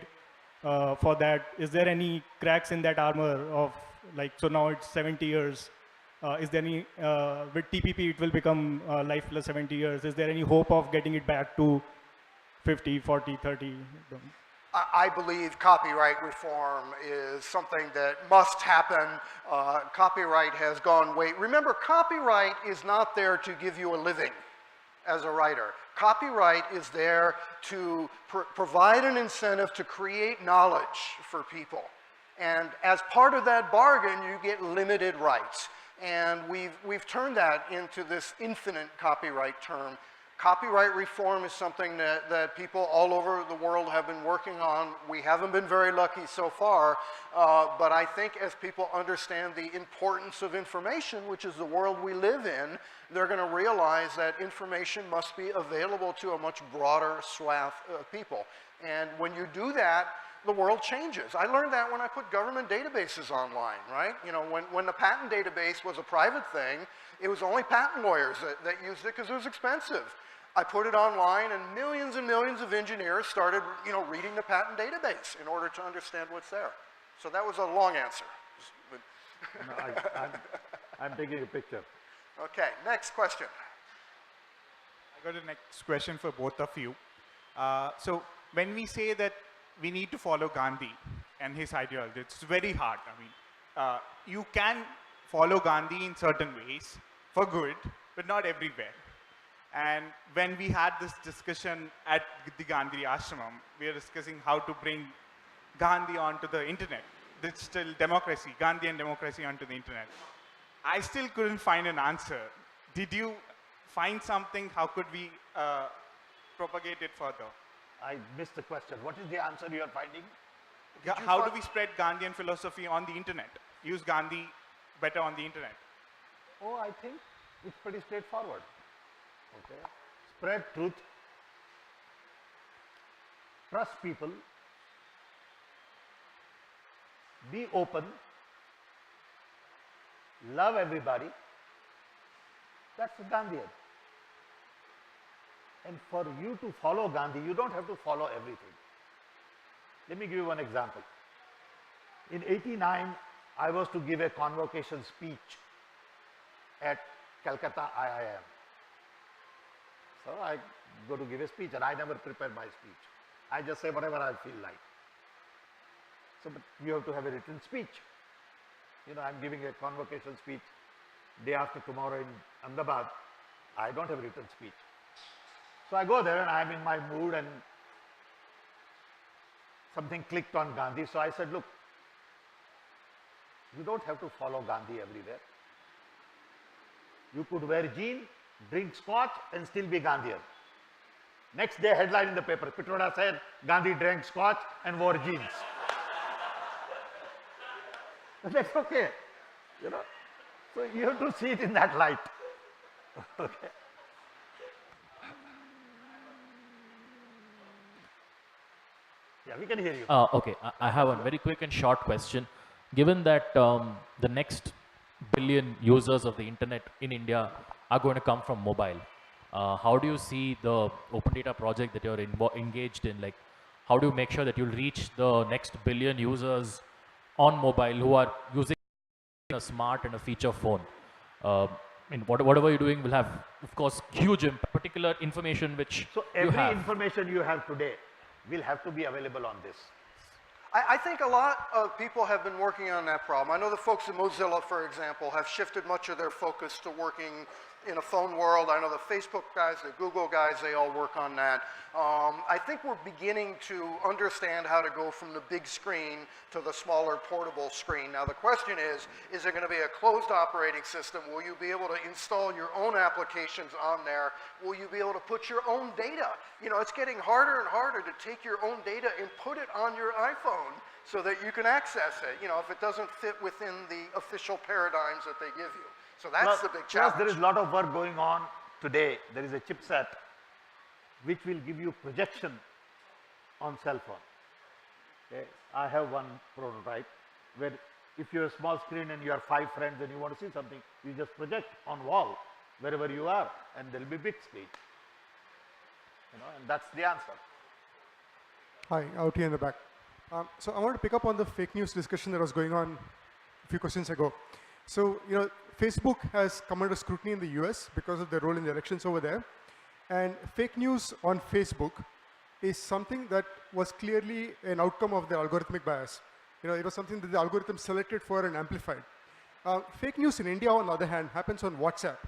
Speaker 13: for that? Is there any cracks in that armor of, like, so now it's 70 years. Is there any, with TPP it will become life plus 70 years. Is there any hope of getting it back to 50, 40, 30?
Speaker 7: I believe copyright reform is something that must happen. Copyright has gone way, remember, copyright is not there to give you a living as a writer. Copyright is there to provide an incentive to create knowledge for people. And as part of that bargain, you get limited rights. And we've turned that into this infinite copyright term. Copyright reform is something that people all over the world have been working on. We haven't been very lucky so far, but I think as people understand the importance of information, which is the world we live in, they're going to realize that information must be available to a much broader swath of people. And when you do that, the world changes. I learned that when I put government databases online, right? You know, when the patent database was a private thing, it was only patent lawyers that used it because it was expensive. I put it online, and millions of engineers started, you know, reading the patent database in order to understand what's there. So that was a long answer.
Speaker 6: No, I'm taking a picture.
Speaker 7: Okay, next question.
Speaker 14: I got a next question for both of you. So when we say that we need to follow Gandhi and his ideology, it's very hard. I mean, you can follow Gandhi in certain ways for good, but not everywhere. And when we had this discussion at the Gandhi Ashramam, we were discussing how to bring Gandhi onto the internet, digital democracy, Gandhian democracy onto the internet. I still couldn't find an answer. Did you find something? How could we propagate it further?
Speaker 6: I missed the question. What is the answer you are finding?
Speaker 14: How do we spread Gandhian philosophy on the internet? Use Gandhi better on the internet?
Speaker 6: Oh, I think it's pretty straightforward. Okay. Spread truth, trust people, be open, love everybody. That's Gandhian. And for you to follow Gandhi, you don't have to follow everything. Let me give you one example. In '89, I was to give a convocation speech at Calcutta IIM. So I go to give a speech and I never prepare my speech. I just say whatever I feel like. So, but you have to have a written speech. You know, I'm giving a convocation speech day after tomorrow in Ahmedabad. I don't have a written speech. So I go there and I'm in my mood and something clicked on Gandhi. So I said, look, you don't have to follow Gandhi everywhere. You could wear jeans, drink scotch and still be Gandhian. Next day headline in the paper, Pitroda said Gandhi drank scotch and wore jeans. That's okay, you know. So you have to see it in that light. Okay. Yeah, we can hear you.
Speaker 15: Okay, I have a very quick and short question. Given that the next billion users of the internet in India are going to come from mobile, how do you see the open data project that you're engaged in? Like, how do you make sure that you'll reach the next billion users on mobile who are using a smart and a feature phone? And whatever you're doing will have, of course, huge impact, particular information which
Speaker 6: so every information you have today will have to be available on this.
Speaker 7: I think a lot of people have been working on that problem. I know the folks at Mozilla, for example, have shifted much of their focus to working in a phone world. I know the Facebook guys, the Google guys, they all work on that. I think we're beginning to understand how to go from the big screen to the smaller portable screen. Now the question is there going to be a closed operating system? Will you be able to install your own applications on there? Will you be able to put your own data? You know, it's getting harder and harder to take your own data and put it on your iPhone so that you can access it, you know, if it doesn't fit within the official paradigms that they give you. So that's the big challenge.
Speaker 6: Plus there is a lot of work going on today. There is a chipset which will give you projection on cell phone. Okay. I have one prototype where if you have a small screen and you have 5 friends and you want to see something, you just project on wall wherever you are and there will be big screen. You know, and that's the answer.
Speaker 1: Hi, out here in the back. So I want to pick up on the fake news discussion that was going on a few questions ago. So, you know, Facebook has come under scrutiny in the US because of their role in the elections over there. And fake news on Facebook is something that was clearly an outcome of the algorithmic bias. You know, it was something that the algorithm selected for and amplified. Fake news in India, on the other hand, happens on WhatsApp.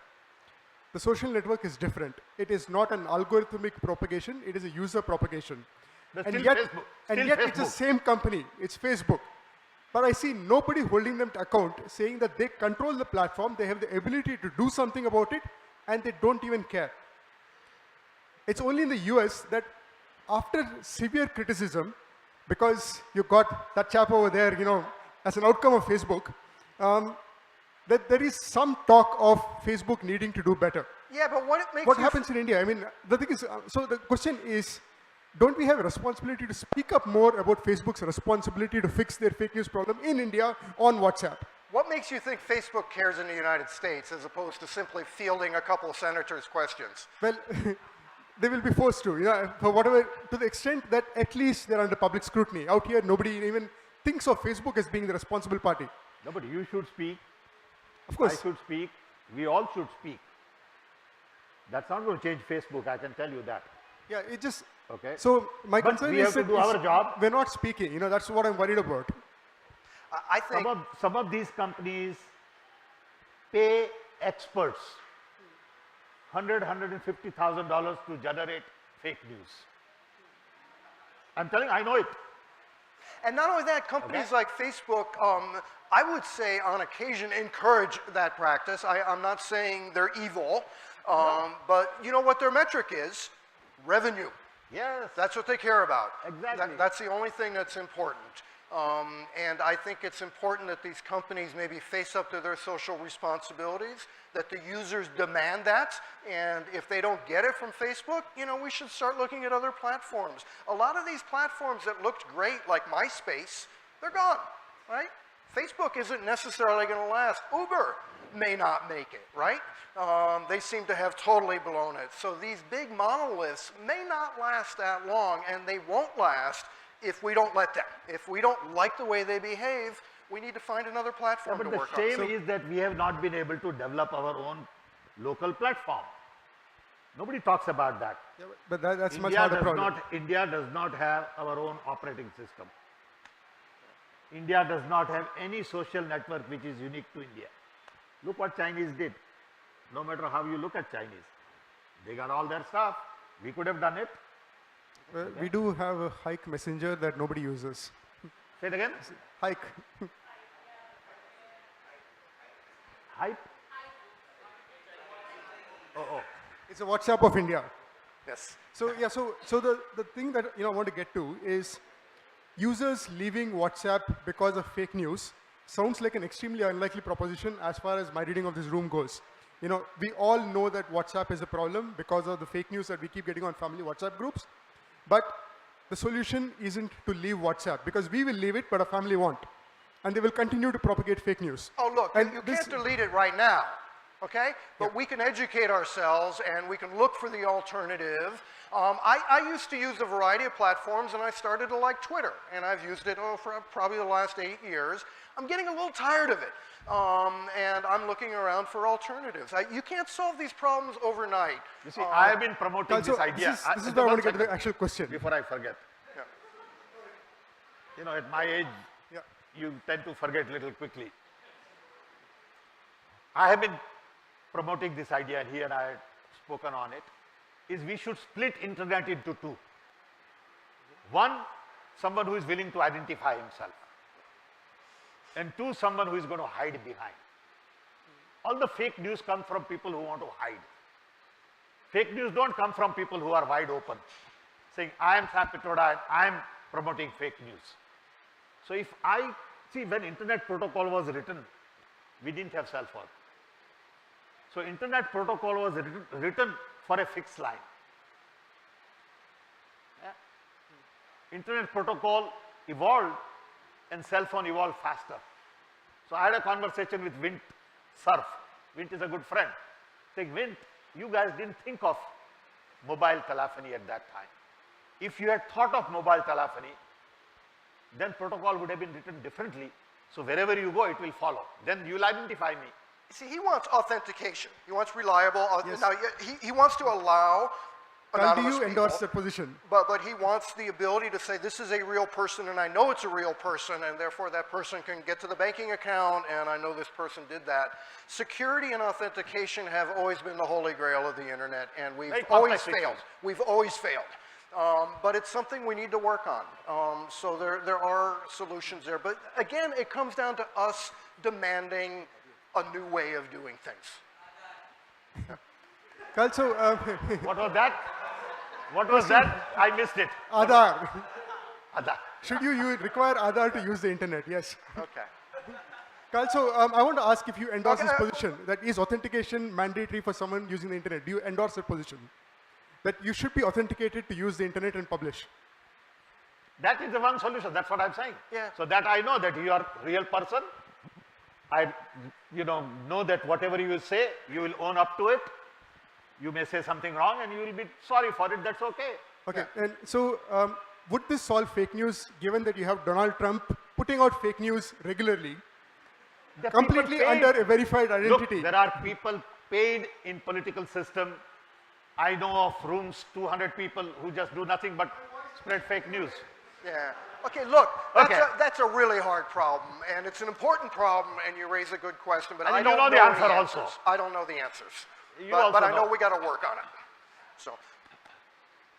Speaker 1: The social network is different. It is not an algorithmic propagation, it is a user propagation. And yet it's the same company, it's Facebook. But I see nobody holding them to account, saying that they control the platform, they have the ability to do something about it, and they don't even care. It's only in the US that after severe criticism, because you got that chap over there, you know, as an outcome of Facebook, that there is some talk of Facebook needing to do better.
Speaker 7: Yeah, but
Speaker 1: what happens in India? I mean, the thing is, so the question is, don't we have a responsibility to speak up more about Facebook's responsibility to fix their fake news problem in India on WhatsApp?
Speaker 7: What makes you think Facebook cares in the United States as opposed to simply fielding a couple of senators' questions?
Speaker 1: Well, they will be forced to, you know, for whatever, to the extent that at least they're under public scrutiny. Out here, nobody even thinks of Facebook as being the responsible party.
Speaker 6: No, but you should speak.
Speaker 1: Of course.
Speaker 6: I should speak. We all should speak. That's not going to change Facebook, I can tell you that.
Speaker 1: Yeah, it just,
Speaker 6: okay.
Speaker 1: So my
Speaker 6: but
Speaker 1: concern
Speaker 6: we
Speaker 1: is
Speaker 6: have to do our job.
Speaker 1: We're not speaking, you know, that's what I'm worried about.
Speaker 7: I think
Speaker 6: some of these companies pay experts $150,000 to generate fake news. I'm telling you, I know it.
Speaker 7: And not only that, companies like Facebook, I would say on occasion encourage that practice. I'm not saying they're evil, but you know what their metric is? Revenue.
Speaker 6: Yes.
Speaker 7: That's what they care about.
Speaker 6: Exactly.
Speaker 7: That's the only thing that's important. And I think it's important that these companies maybe face up to their social responsibilities, that the users demand that, and if they don't get it from Facebook, you know, we should start looking at other platforms. A lot of these platforms that looked great, like MySpace, they're gone, right? Facebook isn't necessarily going to last. Uber may not make it, right? They seem to have totally blown it. So these big monoliths may not last that long, and they won't last if we don't let them. If we don't like the way they behave, we need to find another platform to work on.
Speaker 6: But the shame is that we have not been able to develop our own local platform. Nobody talks about that.
Speaker 1: Yeah, but that's much harder problem.
Speaker 6: India does not have our own operating system. India does not have any social network which is unique to India. Look what Chinese did. No matter how you look at Chinese, they got all their stuff. We could have done it.
Speaker 1: Well, we do have a hike messenger that nobody uses.
Speaker 6: Say it again.
Speaker 1: Hike.
Speaker 6: Hype? Oh.
Speaker 1: It's a WhatsApp of India.
Speaker 7: Yes.
Speaker 1: So yeah, so the thing that I want to get to is users leaving WhatsApp because of fake news sounds like an extremely unlikely proposition as far as my reading of this room goes. You know, we all know that WhatsApp is a problem because of the fake news that we keep getting on family WhatsApp groups. But the solution isn't to leave WhatsApp, because we will leave it, but our family won't. And they will continue to propagate fake news.
Speaker 7: Oh, look, you can't delete it right now, okay? But we can educate ourselves, and we can look for the alternative. I used to use a variety of platforms, and I started to like Twitter, and I've used it for probably the last 8 years. I'm getting a little tired of it, and I'm looking around for alternatives. You can't solve these problems overnight.
Speaker 6: You see, I have been promoting this idea.
Speaker 1: This is where I want to get to the actual question.
Speaker 6: Before I forget.
Speaker 7: Yeah.
Speaker 6: You know, at my age, you tend to forget a little quickly. I have been promoting this idea, and he and I have spoken on it, is we should split internet into two. One, someone who is willing to identify himself. And two, someone who is going to hide behind. All the fake news come from people who want to hide. Fake news don't come from people who are wide open, saying, I am Sam Pitroda and I am promoting fake news. So if when internet protocol was written, we didn't have cell phone. So internet protocol was written for a fixed line. Yeah. Internet protocol evolved and cell phone evolved faster. So I had a conversation with Vint Cerf. Vint is a good friend. Saying, Vint, you guys didn't think of mobile telephony at that time. If you had thought of mobile telephony, then protocol would have been written differently. So wherever you go, it will follow. Then you'll identify me.
Speaker 7: See, he wants authentication. He wants reliable.
Speaker 1: Yes.
Speaker 7: Now, he wants to allow anonymous
Speaker 1: do you endorse that position?
Speaker 7: But he wants the ability to say, this is a real person, and I know it's a real person, and therefore that person can get to the banking account, and I know this person did that. Security and authentication have always been the holy grail of the internet, and we've always failed. We've always failed. But it's something we need to work on. So there are solutions there. But again, it comes down to us demanding a new way of doing things.
Speaker 1: Also,
Speaker 6: what was that? What was that? I missed it.
Speaker 1: Aadhaar.
Speaker 6: Aadhaar.
Speaker 1: Should you require Aadhaar to use the internet? Yes.
Speaker 7: Okay.
Speaker 1: Also, I want to ask if you endorse this position, that is authentication mandatory for someone using the internet. Do you endorse that position? That you should be authenticated to use the internet and publish?
Speaker 6: That is the one solution. That's what I'm saying.
Speaker 7: Yeah.
Speaker 6: So that I know that you are a real person. I know that whatever you will say, you will own up to it. You may say something wrong and you will be sorry for it. That's okay.
Speaker 1: Okay. Yeah. And so would this solve fake news, given that you have Donald Trump putting out fake news regularly, completely under a verified identity?
Speaker 6: Look, there are people paid in political system. I know of rooms, 200 people who just do nothing but spread fake news.
Speaker 7: Yeah. Okay, look, that's a really hard problem, and it's an important problem, and you raise a good question, but
Speaker 6: and
Speaker 7: I don't know the
Speaker 6: answer
Speaker 7: answers.
Speaker 6: also.
Speaker 7: I don't know the answers.
Speaker 6: But
Speaker 7: I know we got to work on it. So,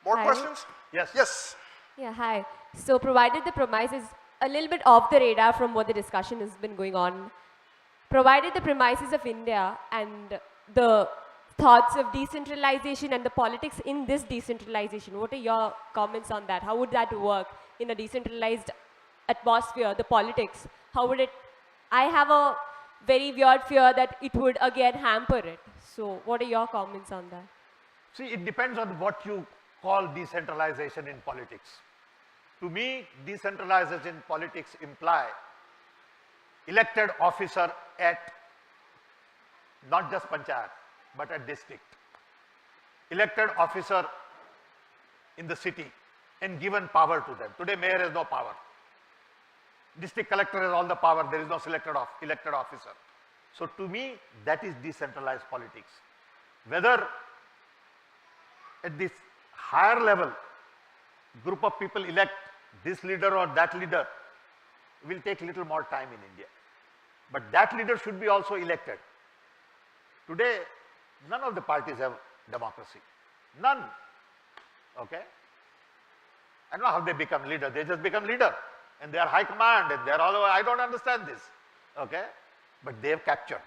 Speaker 7: more questions?
Speaker 6: Yes.
Speaker 7: Yes.
Speaker 16: Yeah, hi. So provided the premise is a little bit off the radar from what the discussion has been going on, provided the premises of India and the thoughts of decentralization and the politics in this decentralization, what are your comments on that? How would that work in a decentralized atmosphere, the politics, how would it, I have a very weird fear that it would again hamper it. So what are your comments on that?
Speaker 6: See, it depends on what you call decentralization in politics. To me, decentralization in politics imply elected officer at not just panchayat, but at district. Elected officer in the city and given power to them. Today, mayor has no power. District collector has all the power. There is no elected officer. So to me, that is decentralized politics. Whether at this higher level, group of people elect this leader or that leader will take little more time in India. But that leader should be also elected. Today, none of the parties have democracy. None. Okay? I don't know how they become leader. They just become leader. And they are high command and they are all over. I don't understand this. Okay? But they have captured.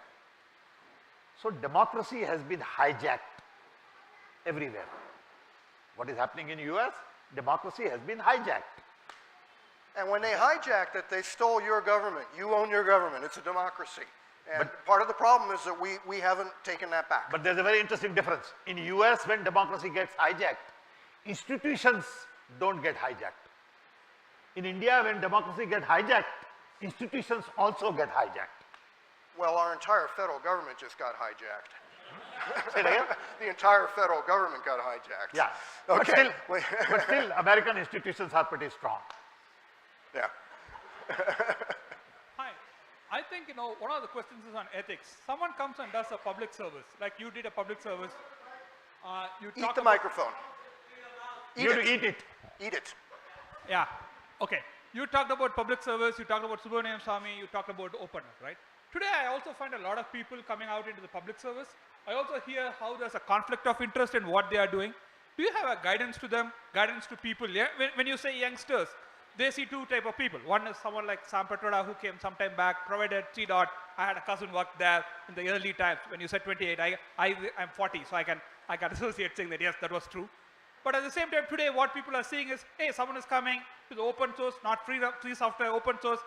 Speaker 6: So democracy has been hijacked everywhere. What is happening in US? Democracy has been hijacked.
Speaker 7: And when they hijacked it, they stole your government. You own your government. It's a democracy. And part of the problem is that we haven't taken that back.
Speaker 6: But there's a very interesting difference. In US, when democracy gets hijacked, institutions don't get hijacked. In India, when democracy gets hijacked, institutions also get hijacked.
Speaker 7: Well, our entire federal government just got hijacked.
Speaker 6: Say it again?
Speaker 7: The entire federal government got hijacked.
Speaker 6: Yeah.
Speaker 7: Okay.
Speaker 6: But still, American institutions are pretty strong.
Speaker 7: Yeah.
Speaker 9: Hi. I think, one of the questions is on ethics. Someone comes and does a public service, like you did a public service. You
Speaker 7: Eat the microphone.
Speaker 6: You have to eat it.
Speaker 7: Eat it.
Speaker 9: Yeah. Okay. You talked about public service, you talked about Subramaniam Swamy, you talked about openness, right? Today, I also find a lot of people coming out into the public service. I also hear how there's a conflict of interest in what they are doing. Do you have a guidance to them, guidance to people? Yeah? When you say youngsters, they see two type of people. One is someone like Sam Pitroda who came some time back, provided C-Dot. I had a cousin work there in the early times. When you said 28, I'm 40, so I can associate saying that yes, that was true. But at the same time today, what people are seeing is, hey, someone is coming to the open source, not free software, open source,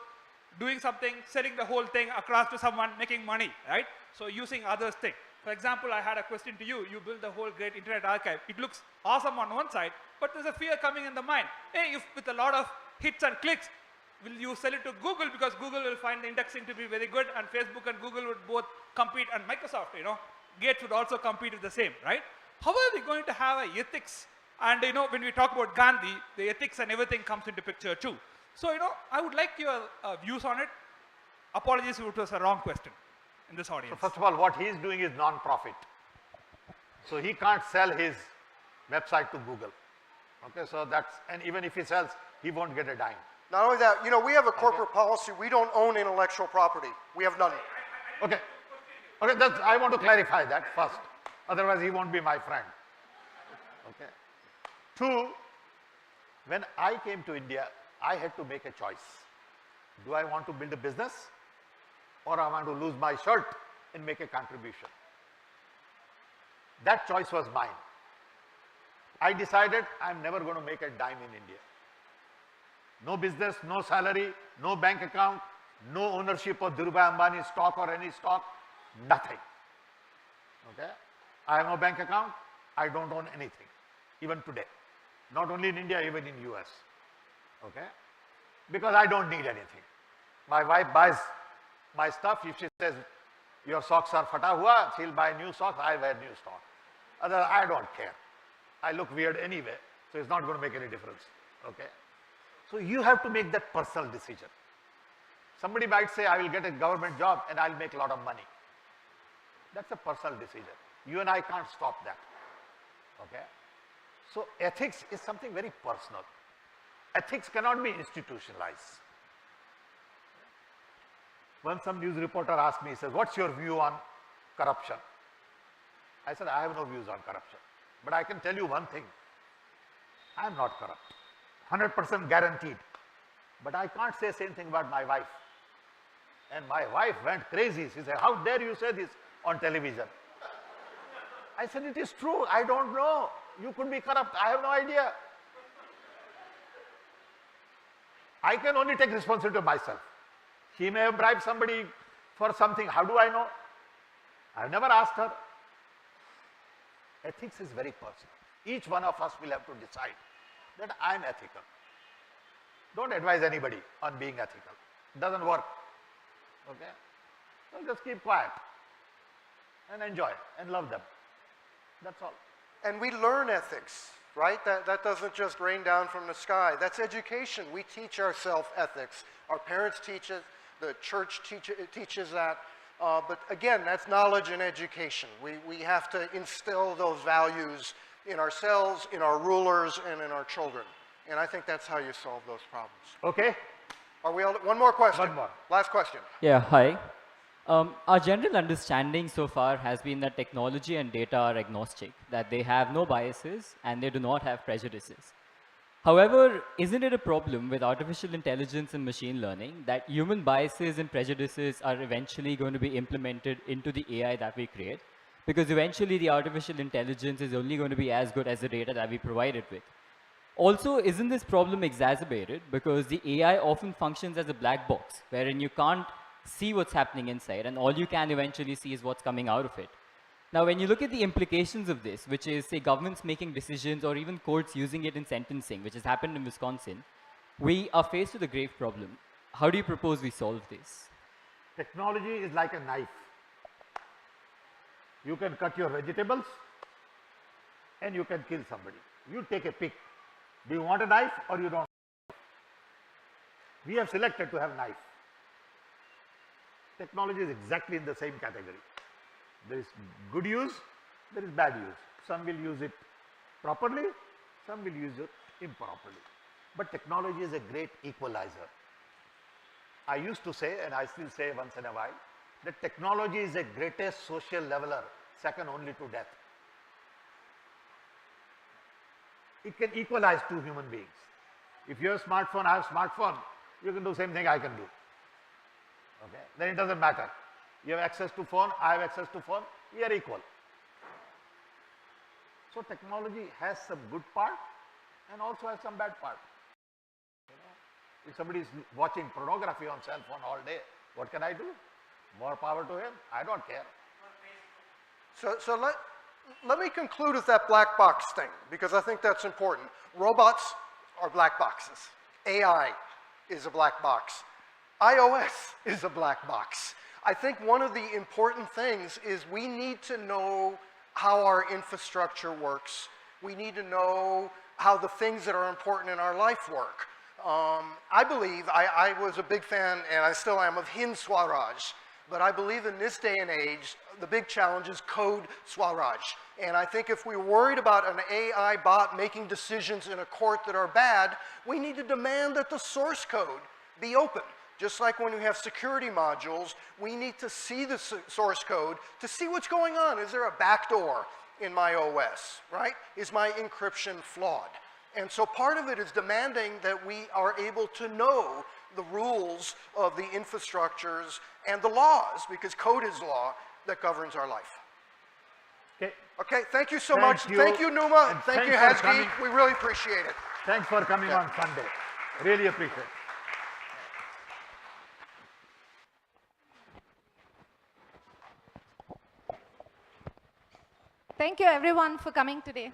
Speaker 9: doing something, selling the whole thing across to someone, making money, right? So using others' thing. For example, I had a question to you. You built the whole great internet archive. It looks awesome on one side, but there's a fear coming in the mind. Hey, if with a lot of hits and clicks, will you sell it to Google? Because Google will find the indexing to be very good, and Facebook and Google would both compete, and Microsoft, Gates would also compete with the same, right? How are we going to have a ethics? And when we talk about Gandhi, the ethics and everything comes into picture too. So, I would like your views on it. Apologies if it was a wrong question in this audience.
Speaker 6: So first of all, what he is doing is non-profit. So he can't sell his website to Google. Okay, so and even if he sells, he won't get a dime.
Speaker 7: Not only that, we have a corporate policy. We don't own intellectual property. We have none.
Speaker 6: Okay. Okay, I want to clarify that first. Otherwise, he won't be my friend. Okay. Two, when I came to India, I had to make a choice. Do I want to build a business or I want to lose my shirt and make a contribution? That choice was mine. I decided I'm never going to make a dime in India. No business, no salary, no bank account, no ownership of Dhirubhai Ambani stock or any stock, nothing. Okay? I have no bank account, I don't own anything, even today. Not only in India, even in US. Okay? Because I don't need anything. My wife buys my stuff. If she says, your socks are fata hua, she'll buy new socks, I wear new socks. Otherwise, I don't care. I look weird anyway, so it's not going to make any difference. Okay? So you have to make that personal decision. Somebody might say, I will get a government job and I'll make a lot of money. That's a personal decision. You and I can't stop that. Okay? So ethics is something very personal. Ethics cannot be institutionalized. Once some news reporter asked me, he says, what's your view on corruption? I said, I have no views on corruption. But I can tell you one thing. I am not corrupt. 100% guaranteed. But I can't say the same thing about my wife. And my wife went crazy. She said, how dare you say this on television? I said, it is true. I don't know. You could be corrupt. I have no idea. I can only take responsibility of myself. She may have bribed somebody for something. How do I know? I've never asked her. Ethics is very personal. Each one of us will have to decide that I'm ethical. Don't advise anybody on being ethical. It doesn't work. Okay? So just keep quiet and enjoy and love them. That's all.
Speaker 7: And we learn ethics, right? That doesn't just rain down from the sky. That's education. We teach ourselves ethics. Our parents teach it. The church teaches that. But again, that's knowledge and education. We have to instill those values in ourselves, in our rulers, and in our children. And I think that's how you solve those problems.
Speaker 6: Okay.
Speaker 7: Are we all, one more question?
Speaker 6: One more.
Speaker 7: Last question.
Speaker 17: Yeah, hi. Our general understanding so far has been that technology and data are agnostic, that they have no biases and they do not have prejudices. However, isn't it a problem with artificial intelligence and machine learning that human biases and prejudices are eventually going to be implemented into the AI that we create? Because eventually the artificial intelligence is only going to be as good as the data that we provide it with. Also, isn't this problem exacerbated because the AI often functions as a black box, wherein you can't see what's happening inside, and all you can eventually see is what's coming out of it. Now, when you look at the implications of this, which is, say, governments making decisions or even courts using it in sentencing, which has happened in Wisconsin, we are faced with a grave problem. How do you propose we solve this?
Speaker 6: Technology is like a knife. You can cut your vegetables and you can kill somebody. You take a pick. Do you want a knife or you don't? We have selected to have knife. Technology is exactly in the same category. There is good use, there is bad use. Some will use it properly, some will use it improperly. But technology is a great equalizer. I used to say, and I still say once in a while, that technology is the greatest social leveler, second only to death. It can equalize two human beings. If you have a smartphone, I have a smartphone, you can do the same thing I can do. Okay? Then it doesn't matter. You have access to phone, I have access to phone, we are equal. So technology has some good part and also has some bad part. You know, if somebody is watching pornography on cell phone all day, what can I do? More power to him, I don't care.
Speaker 7: So let me conclude with that black box thing, because I think that's important. Robots are black boxes. AI is a black box. iOS is a black box. I think one of the important things is we need to know how our infrastructure works. We need to know how the things that are important in our life work. I believe, I was a big fan, and I still am, of Hind Swaraj. But I believe in this day and age, the big challenge is code Swaraj. And I think if we're worried about an AI bot making decisions in a court that are bad, we need to demand that the source code be open. Just like when we have security modules, we need to see the source code to see what's going on. Is there a backdoor in my OS, right? Is my encryption flawed? And so part of it is demanding that we are able to know the rules of the infrastructures and the laws, because code is law, that governs our life.
Speaker 6: Okay.
Speaker 7: Okay, thank you so much. Thank you, Numa.
Speaker 6: And
Speaker 7: Thank you,
Speaker 6: thanks for
Speaker 7: Hasgeek.
Speaker 6: coming.
Speaker 7: We really appreciate it.
Speaker 6: Thanks for coming on Sunday. Really appreciate it.
Speaker 3: Thank you everyone for coming today.